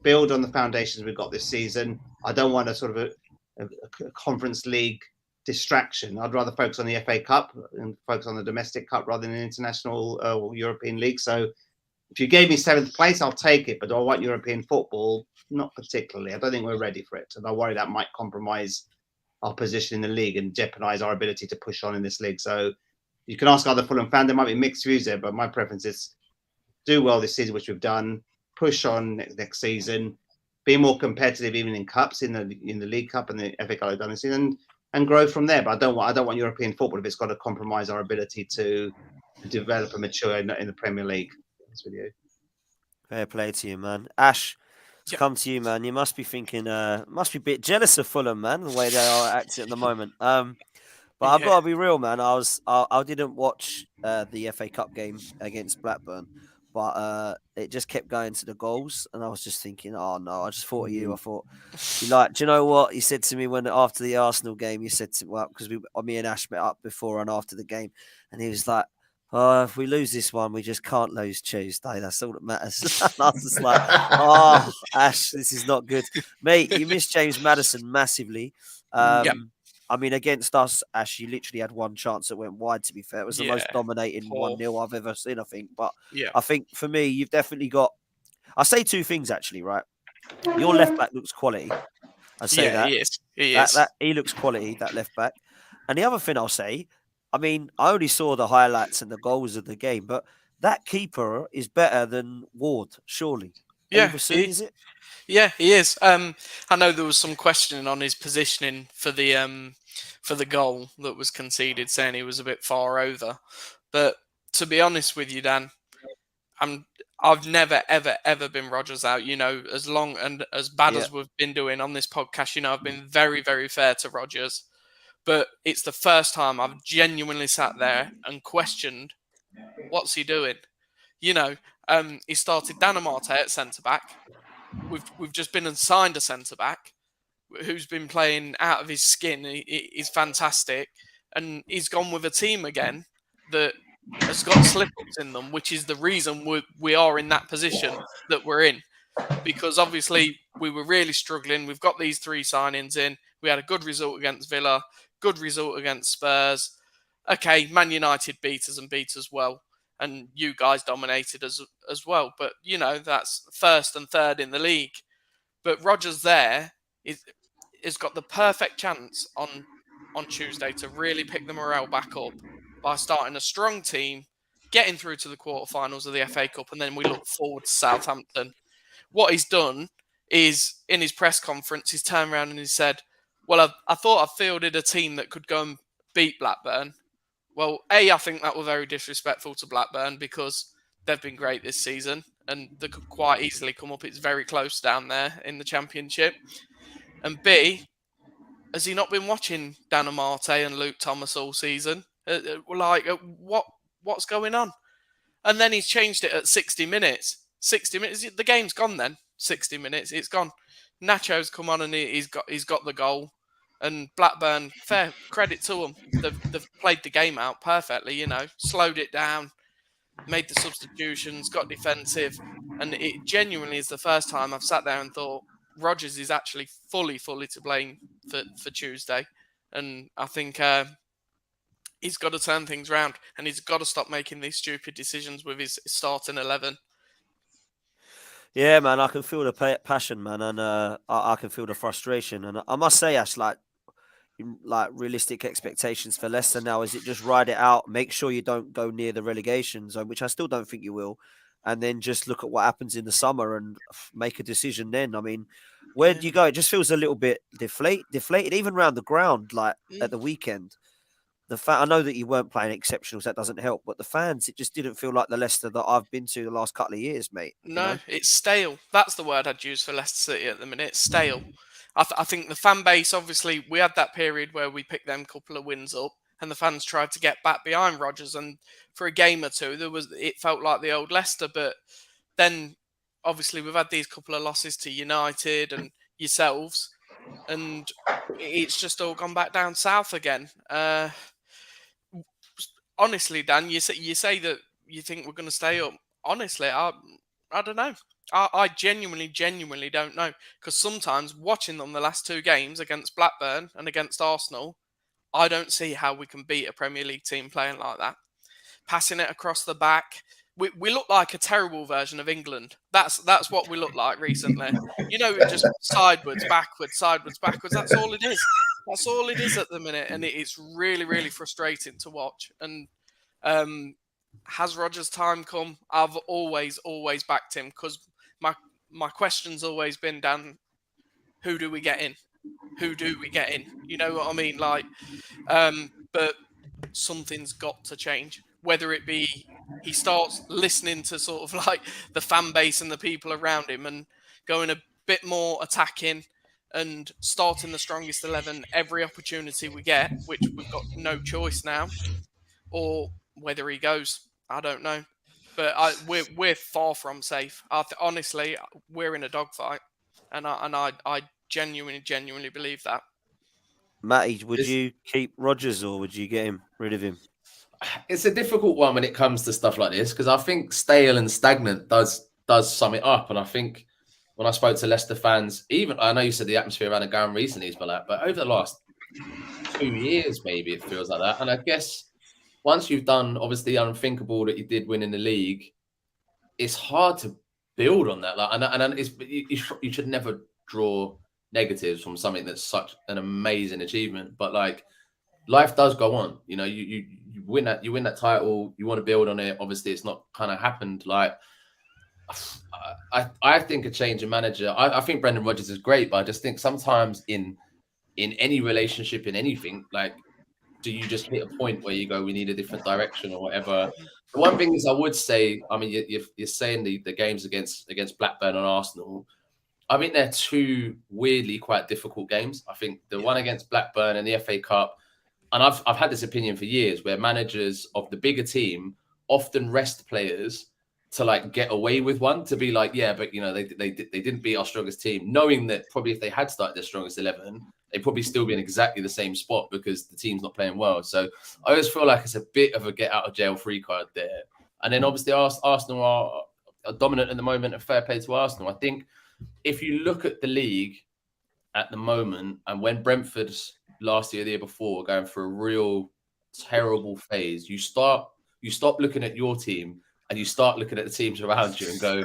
build on the foundations we've got this season. I don't want a sort of a Conference League distraction. I'd rather focus on the FA Cup and focus on the domestic cup rather than an international or European league. So if you gave me 7th place, I'll take it. But do I want European football? Not particularly. I don't think we're ready for it. And I worry that might compromise our position in the league and jeopardize our ability to push on in this league. So you can ask other Fulham fans. There might be mixed views there, but my preference is do well this season, which we've done, push on next season, be more competitive even in cups, in the League Cup and the FA Cup done this season, and grow from there. But I don't want European football if it's got to compromise our ability to develop and mature in the Premier League. That's with you. Fair play to you, man. Ash, to come to you, man. You must be thinking, must be a bit jealous of Fulham, man, the way they are acting at the moment. But I've got to be real, man. I didn't watch the FA Cup game against Blackburn, but it just kept going to the goals, and I was just thinking, oh no, I just thought of you. I thought, do you know what? You said to me after the Arsenal game, you said to because me and Ash met up before and after the game, and he was like, oh, if we lose this one, we just can't lose Tuesday. That's all that matters. And I was just like, oh, Ash, this is not good. Mate, you missed James Maddison massively. I mean, against us, Ash, you literally had one chance that went wide, to be fair. It was the most dominating 1-0 I've ever seen, I think. But I think for me, you've definitely got... I'll say 2 things, actually, right? Your left back looks quality. I say that. He is. He looks quality, that left back. And the other thing I'll say, I mean, I only saw the highlights and the goals of the game, but that keeper is better than Ward, surely. Is it? Yeah, he is. I know there was some questioning on his positioning for the goal that was conceded, saying he was a bit far over. But to be honest with you, Dan, I've never, ever, ever been Rodgers out. You know, as long and as bad as we've been doing on this podcast, you know, I've been very, very fair to Rodgers. But it's the first time I've genuinely sat there and questioned, what's he doing? You know, he started Dan Amarte at centre-back. We've just been and signed a centre-back who's been playing out of his skin. He's fantastic. And he's gone with a team again that has got slip-ups in them, which is the reason we are in that position that we're in. Because obviously we were really struggling. We've got these 3 signings in. We had a good result against Villa, good result against Spurs. Okay, Man United beat us and beat us well. And you guys dominated as well. But, you know, that's 1st and 3rd in the league. But Rodgers there has got the perfect chance on Tuesday to really pick the morale back up by starting a strong team, getting through to the quarterfinals of the FA Cup, and then we look forward to Southampton. What he's done is, in his press conference, he's turned around and he said, well, I thought I fielded a team that could go and beat Blackburn. Well, I think that was very disrespectful to Blackburn because they've been great this season and they could quite easily come up. It's very close down there in the Championship. And B, has he not been watching Dan Amarte and Luke Thomas all season? What's going on? And then he's changed it at 60 minutes. 60 minutes, the game's gone then. 60 minutes, it's gone. Nacho's come on and he's got the goal. And Blackburn, fair credit to them, they've played the game out perfectly. Slowed it down, made the substitutions, got defensive, and it genuinely is the first time I've sat there and thought Rodgers is actually fully to blame for Tuesday. And I think he's got to turn things around, and he's got to stop making these stupid decisions with his starting 11. Yeah, man, I can feel the passion, man, and I can feel the frustration. And I must say, Ash, like realistic expectations for Leicester now, is it just ride it out, make sure you don't go near the relegation zone, which I still don't think you will, and then just look at what happens in the summer and make a decision then. I mean, where do you go? It just feels a little bit deflated, even around the ground, like at the weekend. I know that you weren't playing exceptionals, that doesn't help, but the fans, it just didn't feel like the Leicester that I've been to the last couple of years, mate. No, it's stale. That's the word I'd use for Leicester City at the minute. Stale. I think the fan base, obviously, we had that period where we picked them couple of wins up, and the fans tried to get back behind Rodgers, and for a game or two, it felt like the old Leicester. But then, obviously, we've had these couple of losses to United and yourselves, and it's just all gone back down south again. Honestly, Dan, you say that you think we're going to stay up. Honestly, I don't know. I genuinely don't know. Because sometimes watching them the last two games against Blackburn and against Arsenal, I don't see how we can beat a Premier League team playing like that. Passing it across the back. We look like a terrible version of England. That's what we look like recently. Just sideways, backwards. That's all it is. That's all it is at the minute, and it's really, really frustrating to watch. And has Rodgers' time come? I've always backed him, because my question's always been, Dan, who do we get in? Who do we get in? You know what I mean? But something's got to change. Whether it be he starts listening to sort of like the fan base and the people around him and going a bit more attacking and starting the strongest 11 every opportunity we get, which we've got no choice now, or whether he goes, I don't know. But we're far from safe. Honestly, we're in a dogfight, and I genuinely believe that. Matty, would you keep Rodgers or would you get rid of him? It's a difficult one when it comes to stuff like this, because I think stale and stagnant does sum it up. And I think when I spoke to Leicester fans, even I know you said the atmosphere around the ground recently is but over the last 2 years, maybe it feels like that. And I guess once you've done obviously the unthinkable that you did win in the league, it's hard to build on that. You should never draw negatives from something that's such an amazing achievement. But life does go on. You win that title. You want to build on it. Obviously, it's not kind of happened. I think a change in manager. I think Brendan Rodgers is great, but I just think sometimes in any relationship, in anything, do you just hit a point where you go, we need a different direction or whatever? The one thing is, I would say, I mean, you're saying the games against Blackburn and Arsenal. I think they're two weirdly quite difficult games. I think the one against Blackburn and the FA Cup, and I've had this opinion for years, where managers of the bigger team often rest players to get away with one, to be but they didn't beat our strongest team, knowing that probably if they had started their strongest 11, they'd probably still be in exactly the same spot because the team's not playing well. So I always feel like it's a bit of a get out of jail free card there. And then obviously Arsenal are dominant at the moment, and fair play to Arsenal. I think if you look at the league at the moment, and when Brentford's last year, the year before, were going through a real terrible phase, you stop looking at your team and you start looking at the teams around you and go,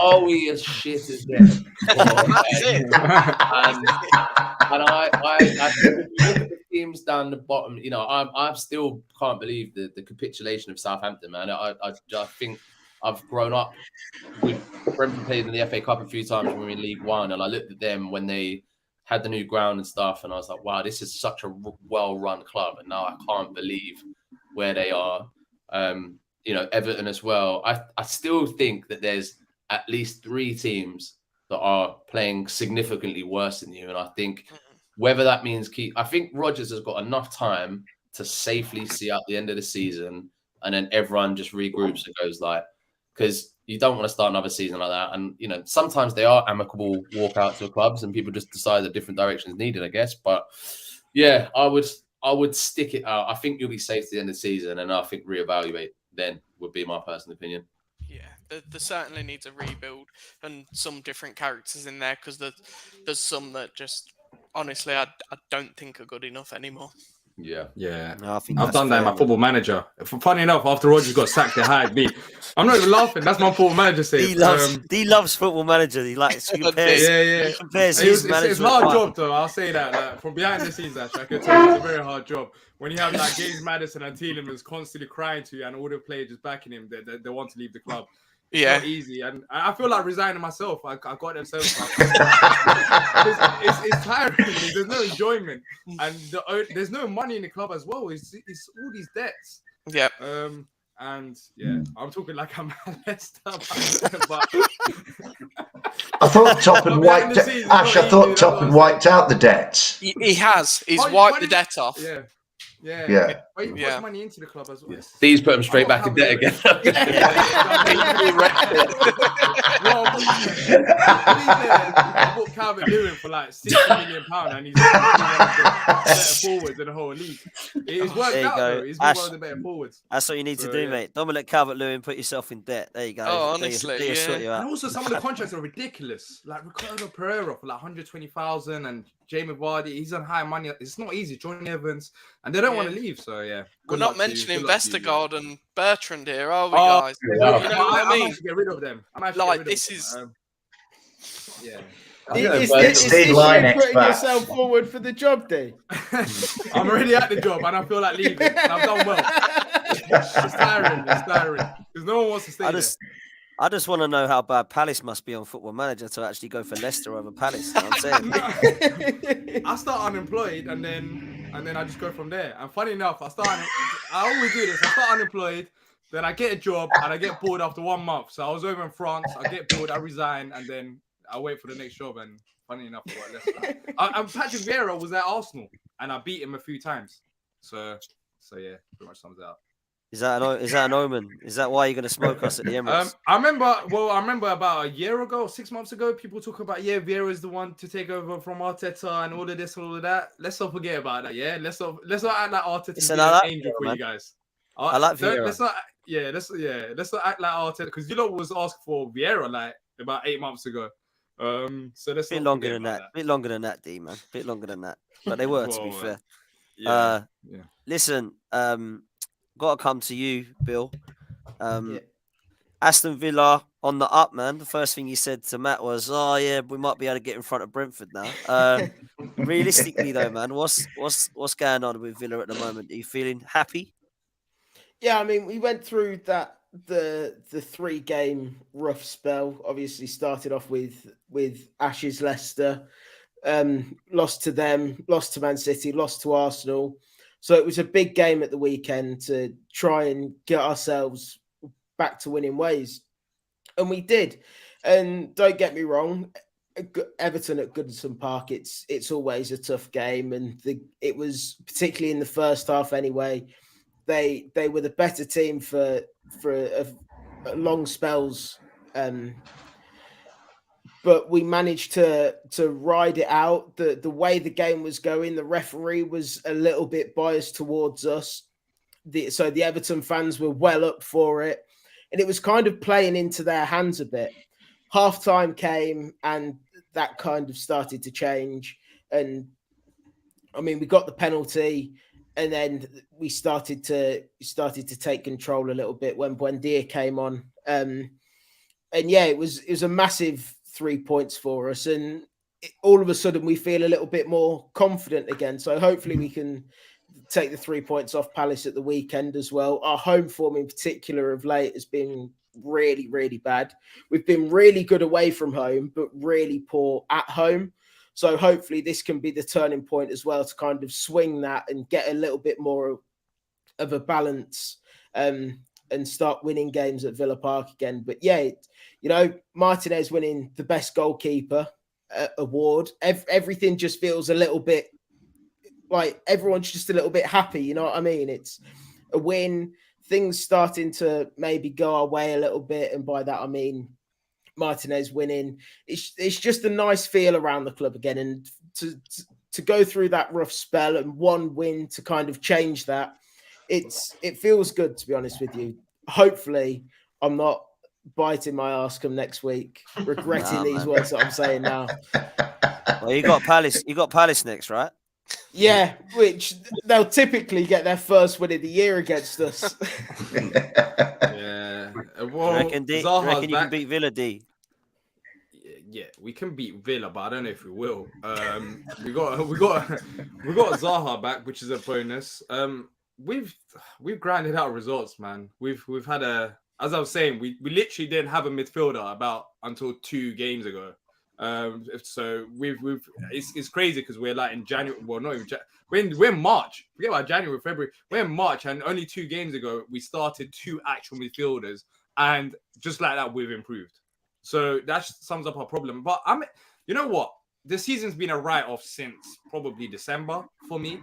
are we as shit as them? And I think if you look at the teams down the bottom, I still can't believe the capitulation of Southampton, man. I think I've grown up with Brentford played in the FA Cup a few times when we were in League One, and I looked at them when they had the new ground and stuff, and I was like, wow, this is such a well-run club, and now I can't believe where they are. Everton as well. I still think that there's at least 3 teams that are playing significantly worse than you, and I think whether that means I think Rodgers has got enough time to safely see out the end of the season, and then everyone just regroups and goes because you don't want to start another season like that. And sometimes they are amicable walkouts of clubs, and people just decide that different directions needed, I guess. But yeah, I would stick it out. I think you'll be safe to the end of the season, and I think reevaluate then would be my personal opinion. Yeah, there certainly needs a rebuild and some different characters in there, because there's some that just, honestly, I don't think are good enough anymore. Yeah. No, I think I've done that in my fair. Football Manager. Funny enough, after Rodgers got sacked, they hired me. I'm not even laughing. That's my Football Manager saying. He loves Football Manager. He likes he compares. Yeah. He compares It's his a management. hard job, though. I'll say that. Like, from behind the scenes, actually, I can tell you it's a very hard job. When you have like James Maddison and Tielemans constantly crying to you, and all the players just backing him, they want to leave the club. It's not easy, and I feel like resigning myself. I got them so far. It's tiring. There's no enjoyment, and there's no money in the club as well. It's all these debts. Yeah. And yeah, I'm talking like I'm a Leicester, but I thought Top had wiped Ash. I thought Top had wiped out the debts. He has. He's wiped the debt off. Yeah. But he puts money into the club as well. These put them straight back in debt again. I bought Calvert-Lewin for like £60 million, and he's one of the better forwards in the whole league. It's worked out though. He's one of the better forwards. That's what you need to do, mate. Dominic Calvert-Lewin, put yourself in debt. There you go. Oh, honestly, And also some of the contracts are ridiculous. Like Ricardo Pereira for like 120,000, and Jamie Vardy, he's on high money. It's not easy. Johnny Evans, and they don't want to leave. So yeah, we're not mentioning Vestergaard and Bertrand here, are we, guys? You know what I mean? I'm to get rid of them. This is. Is you putting yourself forward for the job, D? I'm already at the job, and I feel like leaving. And I've done well. It's tiring. Because no one wants to stay there. I just want to know how bad Palace must be on Football Manager to actually go for Leicester over Palace. You know what I'm saying? I start unemployed, and then I just go from there. And funny enough, I always do this. I start unemployed, then I get a job, and I get bored after 1 month. So I was over in France. I get bored, I resign, and then I wait for the next job. And funny enough, I got Leicester. And Patrick Vieira was at Arsenal, and I beat him a few times. So yeah, pretty much sums it up. Is that an omen? Is that why you're going to smoke us at the Emirates? I remember about a year ago, 6 months ago, people talk about Vieira is the one to take over from Arteta and all of this, all of that. Let's not forget about that. Yeah, let's not act like Arteta's an angel for you guys. I like Vieira. Let's not act like Arteta, because you know what was asked for Vieira like about 8 months ago. So let's bit longer than that. Bit longer than that, D man. Bit longer than that. But they were, to be fair. Listen, got to come to you, Bill. Aston Villa on the up, man. The first thing you said to Matt was, "Oh yeah, we might be able to get in front of Brentford now." Realistically, though, man, what's going on with Villa at the moment? Are you feeling happy? Yeah, I mean, we went through that the 3-game rough spell. Obviously, started off with Ash's Leicester, lost to them, lost to Man City, lost to Arsenal. So it was a big game at the weekend to try and get ourselves back to winning ways. And we did. And don't get me wrong, Everton at Goodison Park, it's always a tough game. And it was, particularly in the first half anyway, they were the better team for long spells. But we managed to ride it out. The way the game was going, the referee was a little bit biased towards us. So the Everton fans were well up for it. And it was kind of playing into their hands a bit. Half-time came, and that kind of started to change. And, I mean, we got the penalty, and then we started to take control a little bit when Buendia came on. And, yeah, it was a massive 3 points for us, and all of a sudden we feel a little bit more confident again. So hopefully we can take the 3 points off Palace at the weekend as well. Our home form in particular of late has been really, really bad. We've been really good away from home, but really poor at home. So hopefully this can be the turning point as well to kind of swing that and get a little bit more of a balance and start winning games at Villa Park again. But yeah, Martinez winning the best goalkeeper award. Everything just feels a little bit like everyone's just a little bit happy. You know what I mean? It's a win things starting to maybe go our way a little bit, and by that I mean Martinez winning. It's just a nice feel around the club again, and to go through that rough spell and one win to kind of change that, it feels good, to be honest with you. Hopefully, I'm not biting my ass come next week, regretting these words that I'm saying now. Well, you got Palace. You got Palace next, right? Yeah, which they'll typically get their first win of the year against us. Yeah. Well, reckon you can beat Villa, D? Yeah, we can beat Villa, but I don't know if we will. We got Zaha back, which is a bonus. We've grinded out results, man. We've had as I was saying, we literally didn't have a midfielder until 2 games ago. So it's crazy because we're like in January. Well, not even we're in March. Forget about January, February. We're in March, and only 2 games ago we started 2 actual midfielders, and just like that we've improved. So that sums up our problem. But you know what? The season's been a write-off since probably December for me.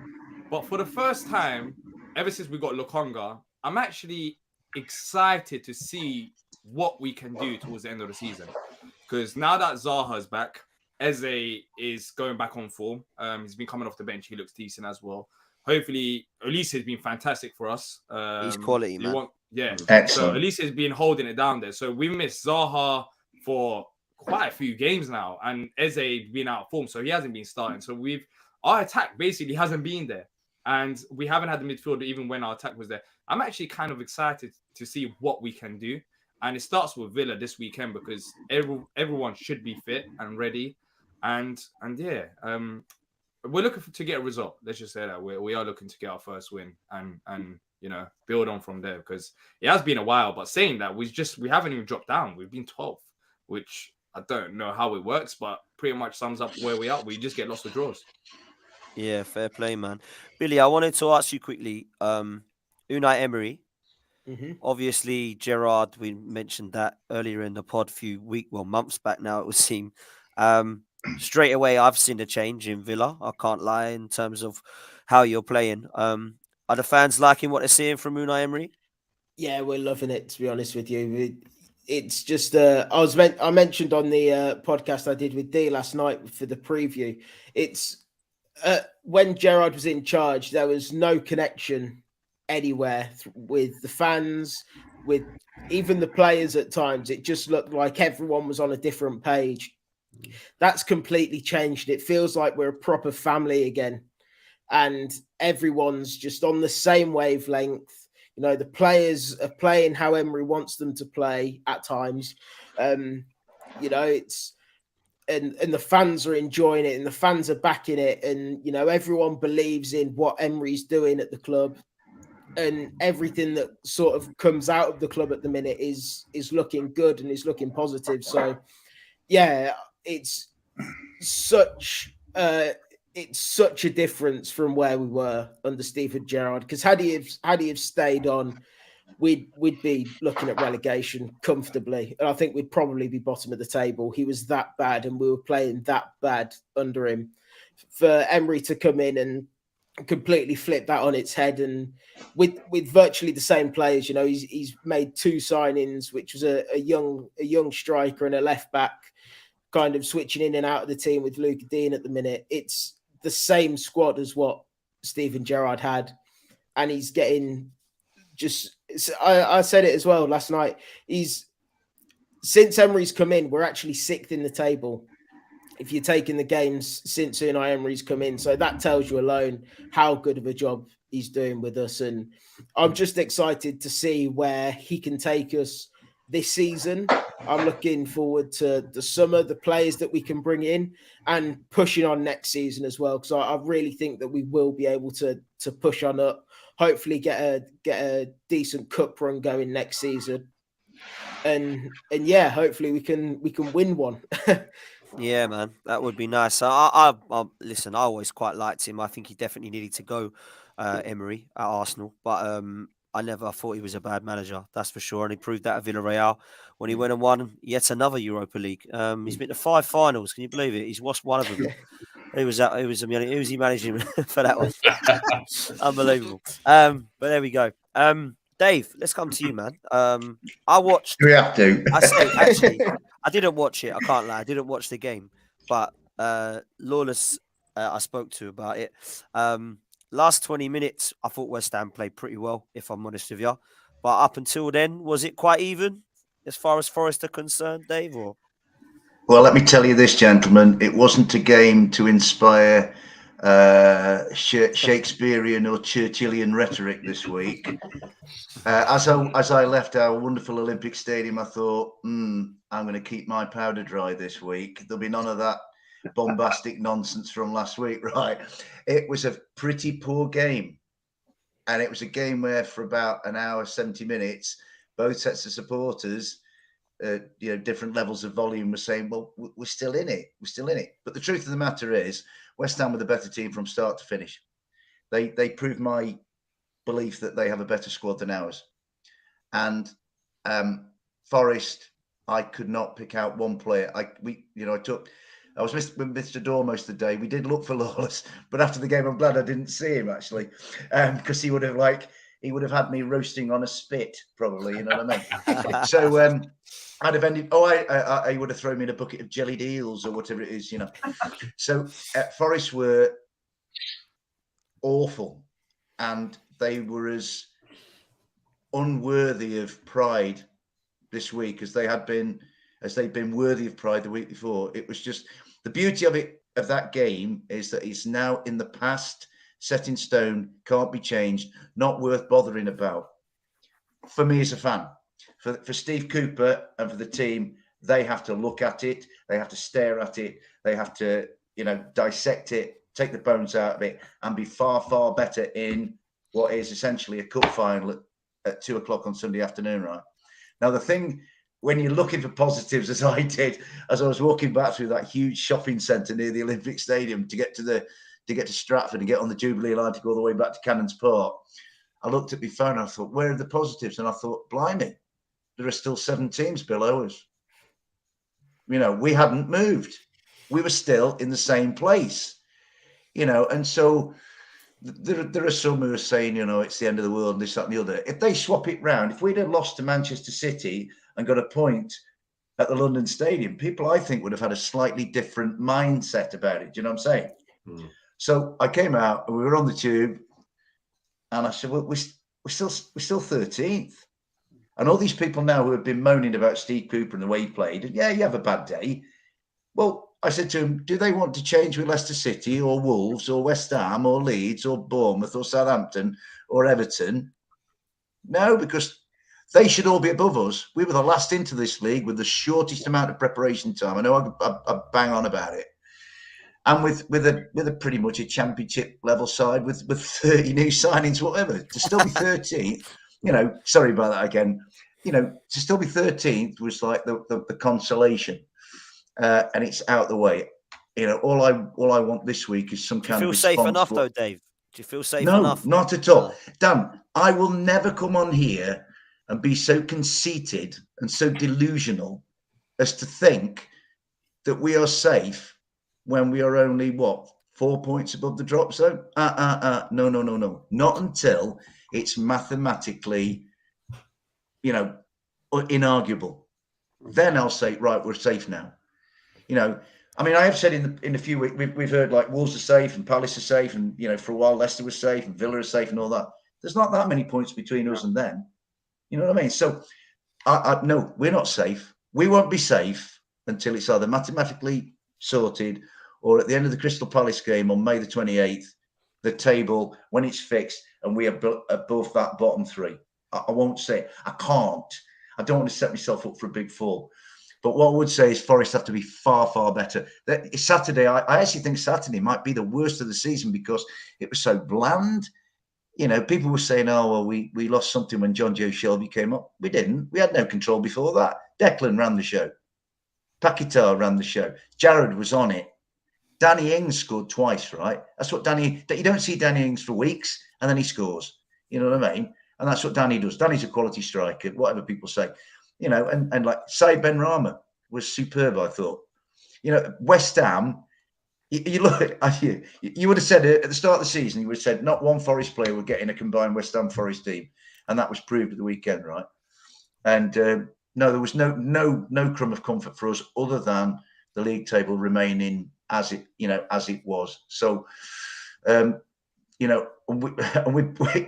But for the first time ever since we got Lokonga, I'm actually excited to see what we can do towards the end of the season. Because now that Zaha's back, Eze is going back on form. He's been coming off the bench. He looks decent as well. Hopefully, Elise has been fantastic for us. He's quality, man. Excellent. So Elise has been holding it down there. So we missed Zaha for quite a few games now, and Eze been out of form, so he hasn't been starting. So our attack basically hasn't been there, and we haven't had the midfielder even when our attack was there. I'm actually kind of excited to see what we can do. And it starts with Villa this weekend because everyone should be fit and ready. And yeah, we're looking to get a result. Let's just say that we are looking to get our first win and build on from there, because it has been a while. But saying that, we haven't even dropped down. We've been 12th, which I don't know how it works, but pretty much sums up where we are. We just get lots of draws. Yeah, fair play, man. Billy, I wanted to ask you quickly. Unai Emery. Mm-hmm. Obviously, Gerrard, we mentioned that earlier in the pod months back now, it would seem. Straight away, I've seen a change in Villa. I can't lie in terms of how you're playing. Are the fans liking what they're seeing from Unai Emery? Yeah, we're loving it, to be honest with you. It's just, I mentioned on the podcast I did with D last night for the preview, it's when Gerrard was in charge, there was no connection anywhere with the fans, with even the players at times. It just looked like everyone was on a different page. That's completely changed. It feels like we're a proper family again, and everyone's just on the same wavelength. The players are playing how Emery wants them to play at times. It's and the fans are enjoying it, and the fans are backing it, and everyone believes in what Emery's doing at the club. And everything that sort of comes out of the club at the minute is looking good and is looking positive. So, yeah, it's such a difference from where we were under Steven Gerrard. Because had he have stayed on, we'd be looking at relegation comfortably, and I think we'd probably be bottom of the table. He was that bad, and we were playing that bad under him. For Emery to come in and completely flip that on its head, and with virtually the same players, he's made 2 signings, which was a young striker and a left back, kind of switching in and out of the team with Luca Dean at the minute. It's the same squad as what Steven Gerrard had, and he's getting I said it as well last night. Since Emery's come in, we're actually 6th in the table if you're taking the games since Unai Emery's come in. So that tells you alone how good of a job he's doing with us. And I'm just excited to see where he can take us this season. I'm looking forward to the summer, the players that we can bring in, and pushing on next season as well. Because I really think that we will be able to push on up, hopefully get a decent cup run going next season. And yeah, hopefully we can win one. Yeah, man, that would be nice. I listen, I always quite liked him. I think he definitely needed to go, Emery at Arsenal, but I never thought he was a bad manager. That's for sure, and he proved that at Villarreal when he went and won yet another Europa League. He's been to 5 finals. Can you believe it? He's watched one of them. Who was he managing for that one? Unbelievable. But there we go. Dave, let's come to you, man. I watched. We have to. Actually, I didn't watch it. I can't lie. I didn't watch the game, but Lawless, I spoke to about it. Last 20 minutes, I thought West Ham played pretty well, if I'm honest with you. But up until then, was it quite even as far as Forest are concerned, Dave? Or Well, let me tell you this, gentlemen. It wasn't a game to inspire Shakespearean or Churchillian rhetoric this week. As I left our wonderful Olympic Stadium, I thought, I'm going to keep my powder dry this week. There'll be none of that bombastic nonsense from last week, right? It was a pretty poor game. And it was a game where for about an hour, 70 minutes, both sets of supporters, different levels of volume were saying, well, we're still in it. We're still in it. But the truth of the matter is, West Ham were the better team from start to finish. They proved my belief that they have a better squad than ours. And Forest, I could not pick out one player. I was with Mr. Dorr most of the day. We did look for Lawless, but after the game, I'm glad I didn't see him actually, because he would have had me roasting on a spit probably. You know what I mean? So I'd have ended. I would have thrown me in a bucket of jellied eels or whatever it is. So Forest were awful, and they were as unworthy of pride this week as they'd been worthy of pride the week before. It was just the beauty of that game is that it's now in the past, set in stone, can't be changed, not worth bothering about. For me as a fan, for Steve Cooper and for the team, they have to look at it, they have to stare at it, they have to dissect it, take the bones out of it, and be far, far better in what is essentially a cup final at 2:00 on Sunday afternoon, right? Now, the thing, when you're looking for positives, as I did, as I was walking back through that huge shopping centre near the Olympic Stadium to get to Stratford and get on the Jubilee line to go all the way back to Cannons Park, I looked at my phone and I thought, where are the positives? And I thought, blimey, there are still 7 teams below us. We hadn't moved. We were still in the same place. And so there are some who are saying, it's the end of the world, and this, that, and the other. If they swap it round, if we'd have lost to Manchester City and got a point at the London Stadium, people, I think, would have had a slightly different mindset about it. Do you know what I'm saying? Mm. So I came out and we were on the tube, and I said, well, we're still 13th. And all these people now who have been moaning about Steve Cooper and the way he played, and yeah, you have a bad day. Well, I said to him, do they want to change with Leicester City or Wolves or West Ham or Leeds or Bournemouth or Southampton or Everton? No, because they should all be above us. We were the last into this league with the shortest amount of preparation time. I know I bang on about it. And with a pretty much a championship level side with 30 new signings, whatever, to still be 13th, sorry about that again, to still be 13th was like the consolation. And it's out the way. All I want this week is some kind of response. Do you feel safe enough, though, Dave? Do you feel safe enough? No, not at all. Dan, I will never come on here and be so conceited and so delusional as to think that we are safe when we are only, 4 points above the drop zone? No. Not until it's mathematically, inarguable. Then I'll say, right, we're safe now. I have said in a few weeks, we've heard like Wolves are safe and Palace are safe, and for a while Leicester was safe and Villa is safe and all that. There's not that many points between us and them. You know what I mean? So, no, we're not safe. We won't be safe until it's either mathematically sorted or at the end of the Crystal Palace game on May the 28th, the table, when it's fixed and we are above that bottom 3. I won't say it. I can't. I don't want to set myself up for a big fall. But what I would say is Forest have to be far, far better. Saturday, I actually think Saturday might be the worst of the season because it was so bland. People were saying, oh, well, we lost something when John Joe Shelby came up. We didn't. We had no control before that. Declan ran the show. Paquetá ran the show. Jared was on it. Danny Ings scored twice, right? That's what you don't see Danny Ings for weeks and then he scores. You know what I mean? And that's what Danny does. Danny's a quality striker, whatever people say. And like Saïd Benrahma was superb, I thought. West Ham, you look, you would have said at the start of the season, you would have said not one Forest player would get in a combined West Ham Forest team. and that was proved at the weekend, right? And no, there was no crumb of comfort for us other than the league table remaining as it was. So, you know, and we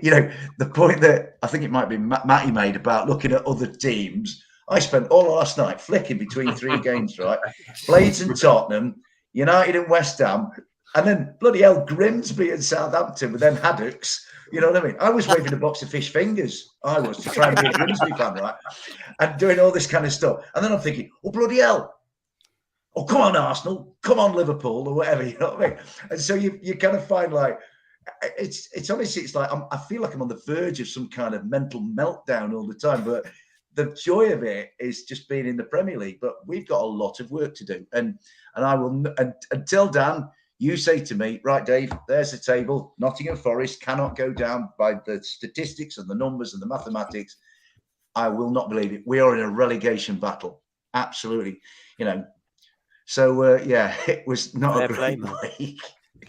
you know, the point that I think it might be Matty made about looking at other teams. I spent all last night flicking between 3 games, right? Blades and Tottenham, United and West Ham, and then bloody hell, Grimsby and Southampton with them haddocks. You know what I mean? I was waving a box of fish fingers. I was to try and be a Grimsby fan, right? And doing all this kind of stuff. And then I'm thinking, oh, bloody hell. Oh, come on, Arsenal. Come on, Liverpool, or whatever. You know what I mean? And so you kind of find like, it's honestly, it's like I feel like I'm on the verge of some kind of mental meltdown all the time. But the joy of it is just being in the Premier League. But we've got a lot of work to do. And I will, until Dan, you say to me, right, Dave, there's the table. Nottingham Forest cannot go down by the statistics and the numbers and the mathematics. I will not believe it. We are in a relegation battle. Absolutely. You know, so yeah, it was not a great break.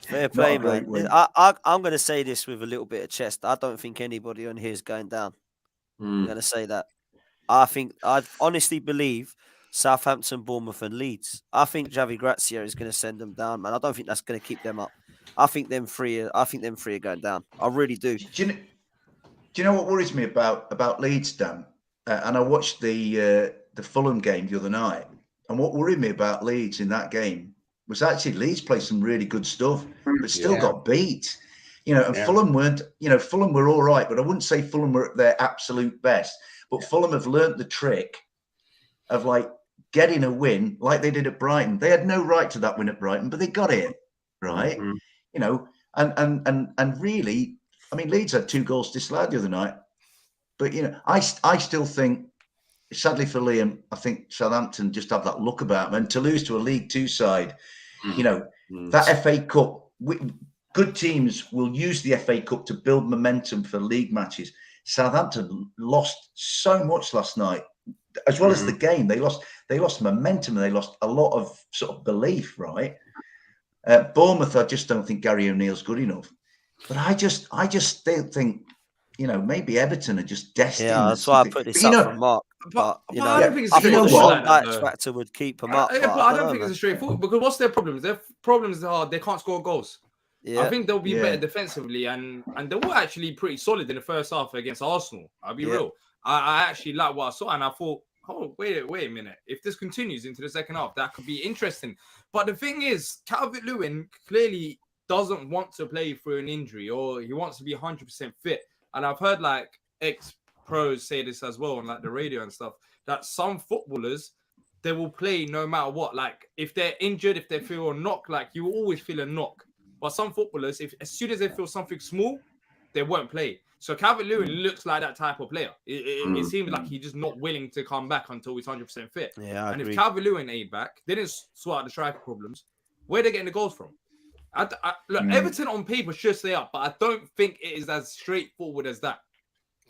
Fair play, man. I'm going to say this with a little bit of chest. I don't think anybody on here is going down. I'm going to say that. I honestly believe Southampton, Bournemouth, and Leeds. I think Javi Gracia is going to send them down, man. I don't think that's going to keep them up. I think them three are going down. I really do. Do you know what worries me about Leeds, Dan? And I watched the Fulham game the other night, and what worried me about Leeds in that game was actually Leeds played some really good stuff, but still got beat. You know, and Fulham weren't. You know, Fulham were all right, but I wouldn't say Fulham were at their absolute best. But Fulham have learnt the trick of like getting a win like they did at Brighton. They had no right to that win at Brighton, but they got it, right? Mm-hmm. You know, and really, I mean, Leeds had 2 goals disallowed the other night. But, you know, I still think, sadly for Liam, I think Southampton just have that look about them. And to lose to a League 2 side, you know, that FA Cup, good teams will use the FA Cup to build momentum for league matches. Southampton lost so much last night, as well as the game. They lost momentum, and they lost a lot of sort of belief, right? Bournemouth, I just don't think Gary O'Neill's good enough. But I just still think, you know, maybe Everton are just destined. Yeah, that's why I put this up for Mark. But you know, I don't think it's straightforward. X factor would keep them up. But I don't think it's a straightforward, because what's their problems? Their problems are they can't score goals. Yeah. I think they'll be better defensively, and they were actually pretty solid in the first half against Arsenal. I'll be real. I actually like what I saw, and I thought, oh, wait a minute. If this continues into the second half, that could be interesting. But the thing is, Calvert-Lewin clearly doesn't want to play through an injury, or he wants to be 100% fit. And I've heard like ex-pros say this as well on like the radio and stuff, that some footballers, they will play no matter what. Like if they're injured, if they feel a knock, like you will always feel a knock. But some footballers, as soon as they feel something small, they won't play. So Calvert-Lewin looks like that type of player. It seems like he's just not willing to come back until he's 100% fit. Yeah, and if Calvert-Lewin ain't back, they didn't sort out the striker problems. Where are they getting the goals from? Look, Everton on paper should stay up, but I don't think it is as straightforward as that.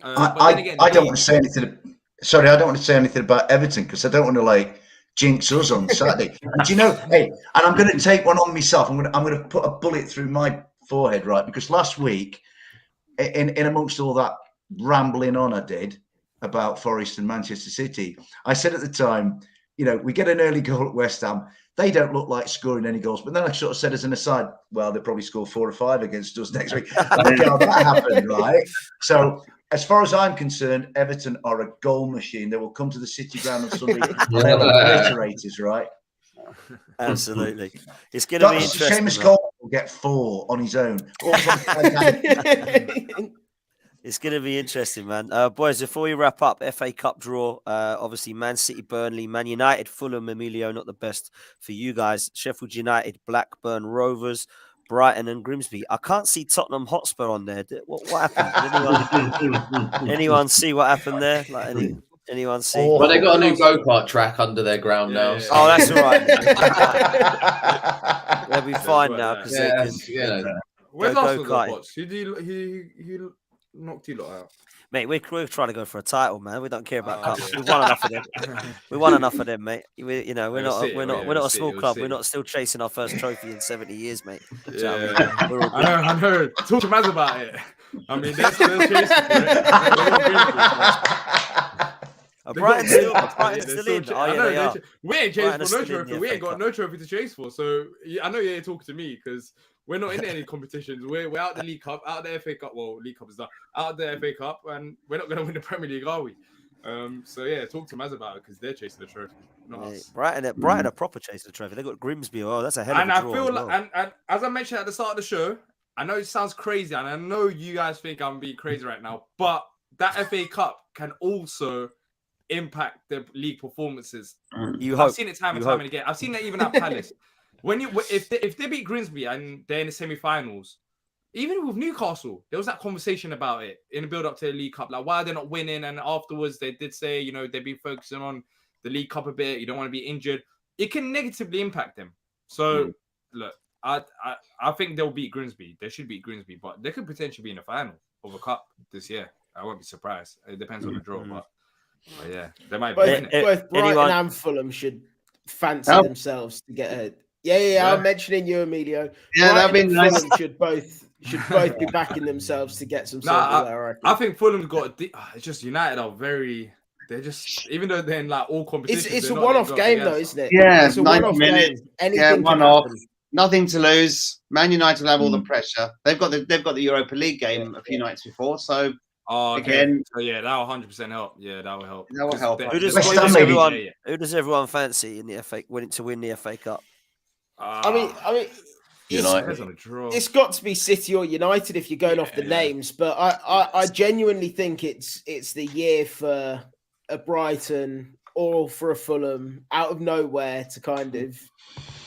I don't want to say anything. Sorry, I don't want to say anything about Everton because I don't want to like jinx us on Saturday. And do you know, hey, and I'm going to take one on myself. I'm going to put a bullet through my forehead, right? Because last week, in amongst all that rambling on I did about Forest and Manchester City, I said at the time, you know, we get an early goal at West Ham. They don't look like scoring any goals. But then I sort of said as an aside, well, they'll probably score 4 or 5 against us next week. Thank God that happened, right? So as far as I'm concerned, Everton are a goal machine. They will come to the City ground on Sunday. They'll obliterate us, right? Absolutely. It's going to be interesting. Seamus Cole will get 4 on his own. It's going to be interesting, man. Boys, before we wrap up, FA Cup draw, obviously Man City, Burnley, Man United, Fulham, Emilio, not the best for you guys. Sheffield United, Blackburn Rovers, Brighton and Grimsby. I can't see Tottenham Hotspur on there. What happened? Anyone see what happened there? Like anyone see? Well, they got a new go-kart track under their ground now. So. Oh, that's all right. They'll be fine now because they can. Where's Arsenal go-karts? He knocked you lot out. Mate, we're trying to go for a title, man. We don't care about Oh, cups. yeah. We've won enough of them. We won enough of them, mate. We're We'll not see, we're not we'll a see, small we'll club. see. We're not still chasing our first trophy in 70 years, mate. Do you know what I mean? Yeah, We're all good. I know. Talk to Maz about it. I mean, they're chasing for it. Brighton still in. Oh, I yeah, know they are. we ain't Brighton chasing are for no still in trophy. the We FA ain't got Cup. no trophy to chase for. So I know you're talking to me because we're not in any competitions. We're out the League Cup, out the FA Cup. Well, League Cup is done. Out the FA Cup, and we're not going to win the Premier League, are we? So yeah, talk to Maz about it because they're chasing the trophy, not Mate, us. Brighton are proper chasing the trophy. They got Grimsby. Oh, that's a hell of And a I draw. feel as like, well. and as I mentioned at the start of the show, I know it sounds crazy, and I know you guys think I'm being crazy right now, but that FA Cup can also impact the league performances. I've seen it time and time again. I've seen it even at Palace. If they beat Grimsby and they're in the semi-finals, even with Newcastle, there was that conversation about it in the build-up to the League Cup, like why they're not winning. And afterwards, they did say, you know, they've been focusing on the League Cup a bit. You don't want to be injured. It can negatively impact them. So look, I think they'll beat Grimsby. They should beat Grimsby, but they could potentially be in the final of a cup this year. I won't be surprised. It depends on the draw, but yeah, they might win it. Both Brighton and Fulham should fancy themselves to get ahead. Yeah. I'm mentioning you, Emilio. Yeah, that'd be Brighton and nice. Fulham should both be backing themselves to get some silverware. I think Fulham's got. It's just United are very. They're just, even though they're in like all competitions. It's a one-off game though, isn't it? Yeah, it's a one-off game. Anything can happen. Nothing to lose. Man United will have all the pressure. They've got the Europa League game a few nights before, so again, so yeah, that will 100% help. Yeah, that will help. That will help. Who does everyone fancy in the FA to win the FA Cup? I mean, it's got to be City or United if you're going off the names, but I genuinely think it's the year for a Brighton or for a Fulham out of nowhere to kind of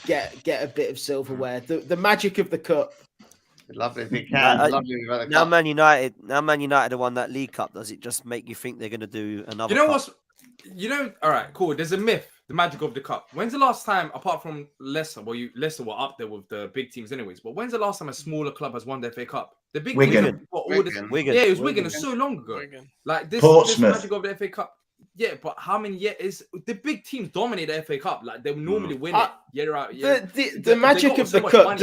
get a bit of silverware. The magic of the cup. Lovely if you can. Now Man United have won that League Cup. Does it just make you think they're going to do another? All right, cool. There's a myth, the magic of the cup. When's the last time, apart from Leicester, Leicester were up there with the big teams anyways, but when's the last time a smaller club has won the FA Cup? The big Wigan. Wigan. Yeah, it was Wigan. It's so long ago. Like this magic of the FA Cup. Yeah, but how many years the big teams dominate the FA Cup? Like they normally win it year out year. The magic of the cup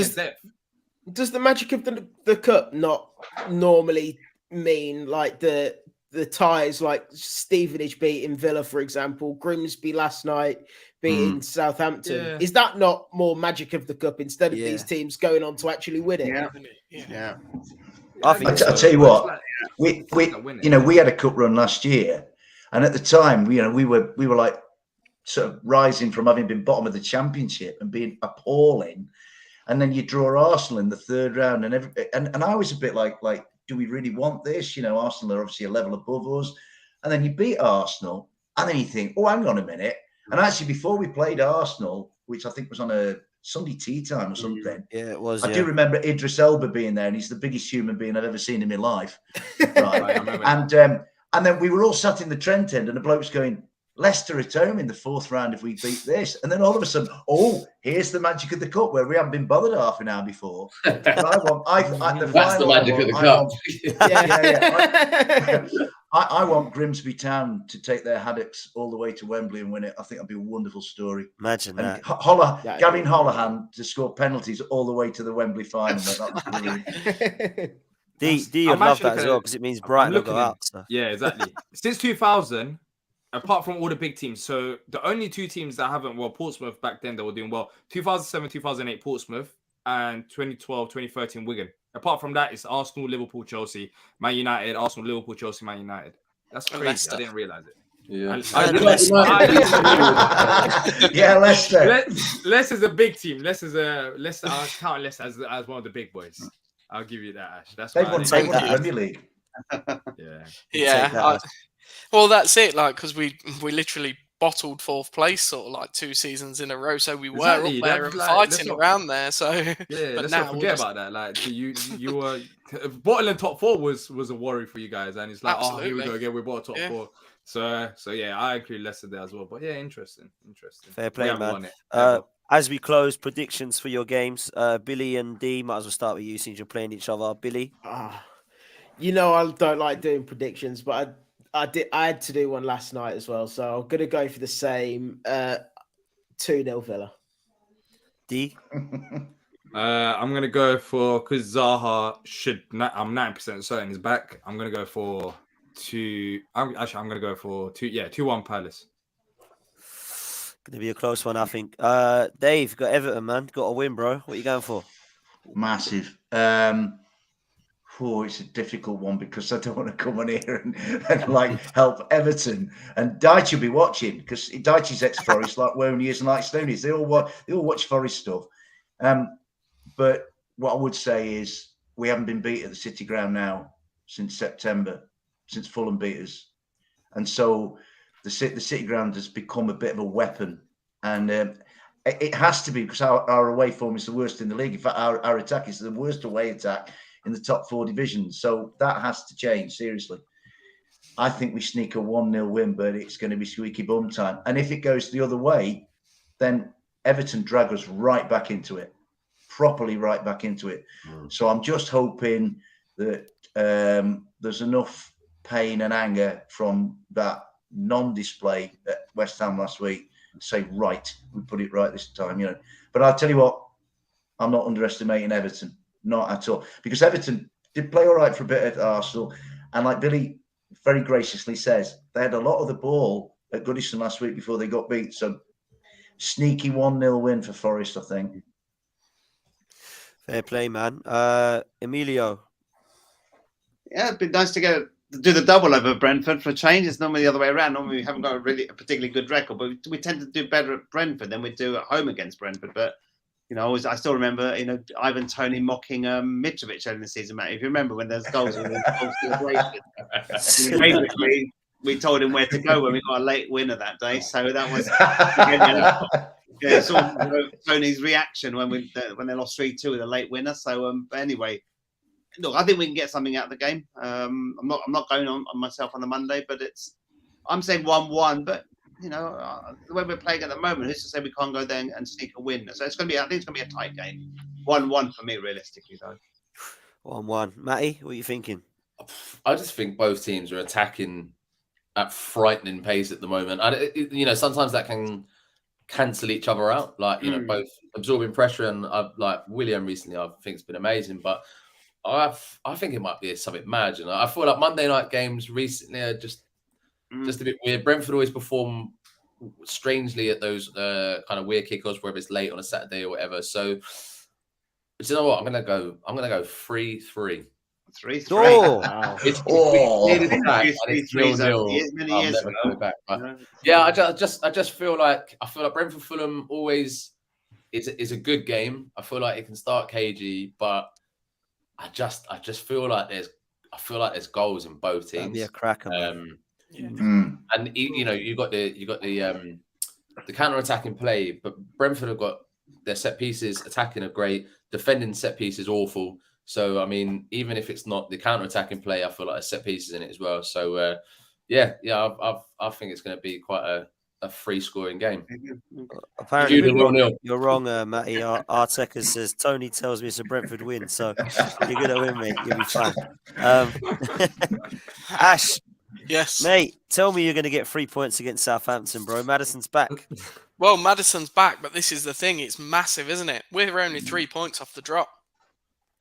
does the magic of the cup not normally mean like the ties, like Stevenage beating Villa, for example, Grimsby last night beating Southampton? Yeah. Is that not more magic of the cup instead of these teams going on to actually win it? Yeah. I tell you what, we had a cup run last year, and at the time, we were like sort of rising from having been bottom of the Championship and being appalling, and then you draw Arsenal in the third round, and I was a bit like, do we really want this? Arsenal are obviously a level above us, and then you beat Arsenal, and then you think, oh, hang on a minute. And actually, before we played Arsenal, which I think was on a Sunday tea time or something. Yeah, it was. I do remember Idris Elba being there, and he's the biggest human being I've ever seen in my life. Right. And then we were all sat in the Trent end, and the bloke's going, Leicester at home in the fourth round if we beat this. And then all of a sudden, here's the magic of the cup where we haven't been bothered half an hour before. But That's the magic of the cup. I want Grimsby Town to take their haddocks all the way to Wembley and win it. I think that'd be a wonderful story. Imagine that. Gavin Holohan to score penalties all the way to the Wembley final. That's brilliant. You'd love that as well because it means Brighton will go out. So. Yeah, exactly. Since 2000, apart from all the big teams, so the only two teams that haven't, Portsmouth back then, they were doing well. 2007, 2008, Portsmouth, and 2012, 2013, Wigan. Apart from that, it's Arsenal, Liverpool, Chelsea, Man United, Arsenal, Liverpool, Chelsea, Man United. That's crazy. Leicester. I didn't realize it. Yeah, Leicester. Leicester's a big team. Leicester. I count Leicester as one of the big boys. I'll give you that, Ash. That's they won the Premier League. Yeah. Well, that's it. Like, because we literally bottled fourth place sort of like 2 seasons in a row, so we were up there and fighting around there. So let's not forget about that. Like you were bottling top 4 was a worry for you guys, and it's like, here we go again. We bought top 4. So yeah, I include Leicester there as well. But yeah, interesting. Fair play, man. As we close, predictions for your games. Billy and D, might as well start with you since you're playing each other. Billy. You know, I don't like doing predictions, but I had to do one last night as well. So I'm gonna go for the same 2-0 Villa. D. I'm gonna go for because Zaha I'm 90% certain he's back. I'm gonna go for 2. I'm gonna go for 2. Yeah, 2-1 Palace. Gonna be a close one, I think. Dave, got Everton, man. Got a win, bro. What are you going for? Massive. It's a difficult one because I don't want to come on here and like help Everton. And Dyche will be watching because Dyche's ex-Forest, like where he is and like Stoney's. They all watch Forest stuff. But what I would say is we haven't been beat at the City Ground now since September, since Fulham beat us. And so the City Ground has become a bit of a weapon. And it has to be because our away form is the worst in the league. In fact, our attack is the worst away attack in the top 4 divisions. So that has to change, seriously. I think we sneak a 1-0 win, but it's going to be squeaky bum time. And if it goes the other way, then Everton drag us right back into it, properly right back into it. So I'm just hoping that there's enough pain and anger from that non-display at West Ham last week to say, right, we put it right this time, you know. But I'll tell you what, I'm not underestimating Everton. Not at all. Because Everton did play all right for a bit at Arsenal. And like Billy very graciously says, they had a lot of the ball at Goodison last week before they got beat. So sneaky 1-0 win for Forest, I think. Fair play, man. Emilio. Yeah, it'd be nice to do the double over Brentford for a change. It's normally the other way around. Normally we haven't got a particularly good record, but we tend to do better at Brentford than we do at home against Brentford. But you know, I still remember, you know, Ivan Toney mocking Mitrovic early in the season, Matt. If you remember when there's goals, basically we told him where to go when we got a late winner that day. So that was sort of Tony's reaction when they lost 3-2 with a late winner. So but anyway, look, I think we can get something out of the game. I'm not going on myself on the Monday, but I'm saying 1-1, but. You know, the way we're playing at the moment, who's to say we can't go there and sneak a win? So I think it's going to be a tight game. 1-1 for me, realistically, though. 1-1. Matty, what are you thinking? I just think both teams are attacking at frightening pace at the moment. You know, sometimes that can cancel each other out. Like, you know, both absorbing pressure and like William recently, I think it's been amazing. But I think it might be something mad. You know, I feel like Monday night games recently are just a bit weird. Brentford always perform strangely at those kind of weird kickoffs, whether it's late on a Saturday or whatever. So, but you know what? I'm gonna go 3-3. 3-3. Oh, wow. It's 0-0. I'm never coming back. But yeah, I just feel like Brentford Fulham always is a good game. I feel like it can start cagey, but I just feel like there's goals in both teams. That'd be a cracker, man. And you know, you got the counter-attacking play, but Brentford have got their set pieces attacking are great, defending set pieces awful. So I mean, even if it's not the counter-attacking play, I feel like there's set pieces in it as well. So I think it's going to be quite a free-scoring game. Apparently, you're wrong, Matty. Arteta says Toney tells me it's a Brentford win, so you're going to win, mate. You'll be fine. Ash. Yes. Mate, tell me you're going to get 3 points against Southampton, bro. Madison's back. Well, Madison's back, but this is the thing. It's massive, isn't it? We're only 3 points off the drop.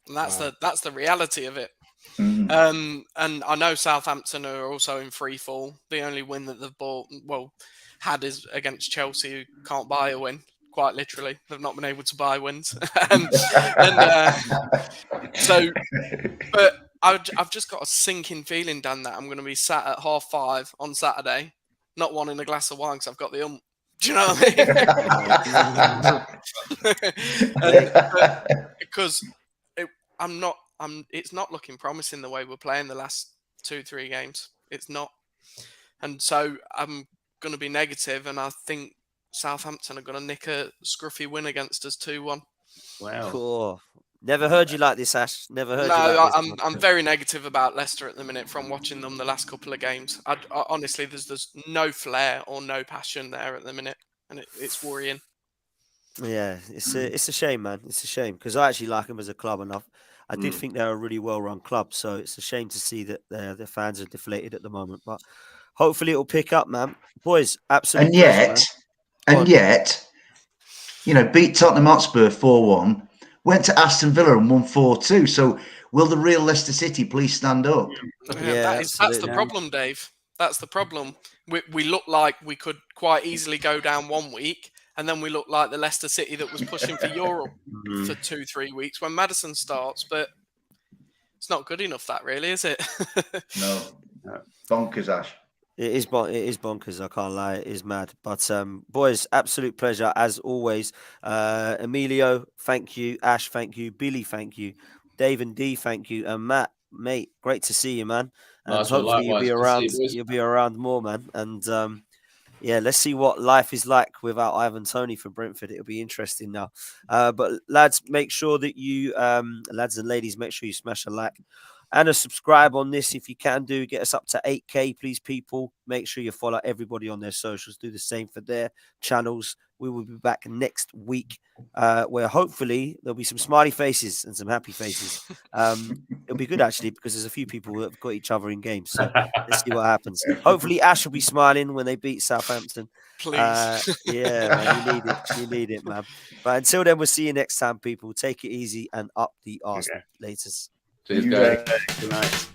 And that's the reality of it. And I know Southampton are also in free fall. The only win that they've had is against Chelsea, who can't buy a win. Quite literally. They've not been able to buy wins. But I've just got a sinking feeling, Dan, that I'm going to be sat at 5:30 on Saturday, not wanting a glass of wine because I've got the Do you know what I mean? Because it's not looking promising the way we're playing the last 2-3 games. It's not. And so I'm going to be negative, and I think Southampton are going to nick a scruffy win against us 2-1. Wow. Cool. Never heard you like this, Ash. Never heard you like this. I'm very negative about Leicester at the minute from watching them the last couple of games. I honestly, there's no flair or no passion there at the minute, and it's worrying. Yeah, it's a shame, man. It's a shame because I actually like them as a club, and I did think they're a really well-run club. So it's a shame to see that their fans are deflated at the moment. But hopefully it'll pick up, man. Boys, absolute pleasure, man. Yet, you know, beat Tottenham Hotspur 4-1, went to Aston Villa and won 4-2. So will the real Leicester City please stand up? Yeah, that's the problem, Dave. That's the problem. We look like we could quite easily go down 1 week, and then we look like the Leicester City that was pushing for Europe for 2-3 weeks when Maddison starts. But it's not good enough, that really, is it? No. Bonkers, Ash. It is bonkers. I can't lie. It is mad. But boys, absolute pleasure as always. Emilio, thank you. Ash, thank you. Billy, thank you. Dave and D, thank you. And Matt, mate, great to see you, man. And Nice, hopefully you'll be around. boys. You'll be around more, man. And yeah, let's see what life is like without Ivan Toney for Brentford. It'll be interesting now. But lads, make sure that you, lads and ladies, make sure you smash a like and a subscribe on this if you can do. Get us up to 8K, please, people. Make sure you follow everybody on their socials. Do the same for their channels. We will be back next week where hopefully there'll be some smiley faces and some happy faces. It'll be good, actually, because there's a few people that have got each other in games. So let's see what happens. Hopefully Ash will be smiling when they beat Southampton. Please. Yeah, man, you need it. You need it, man. But until then, we'll see you next time, people. Take it easy and up the Arsenal. Laters. Cheers, guys. Good night.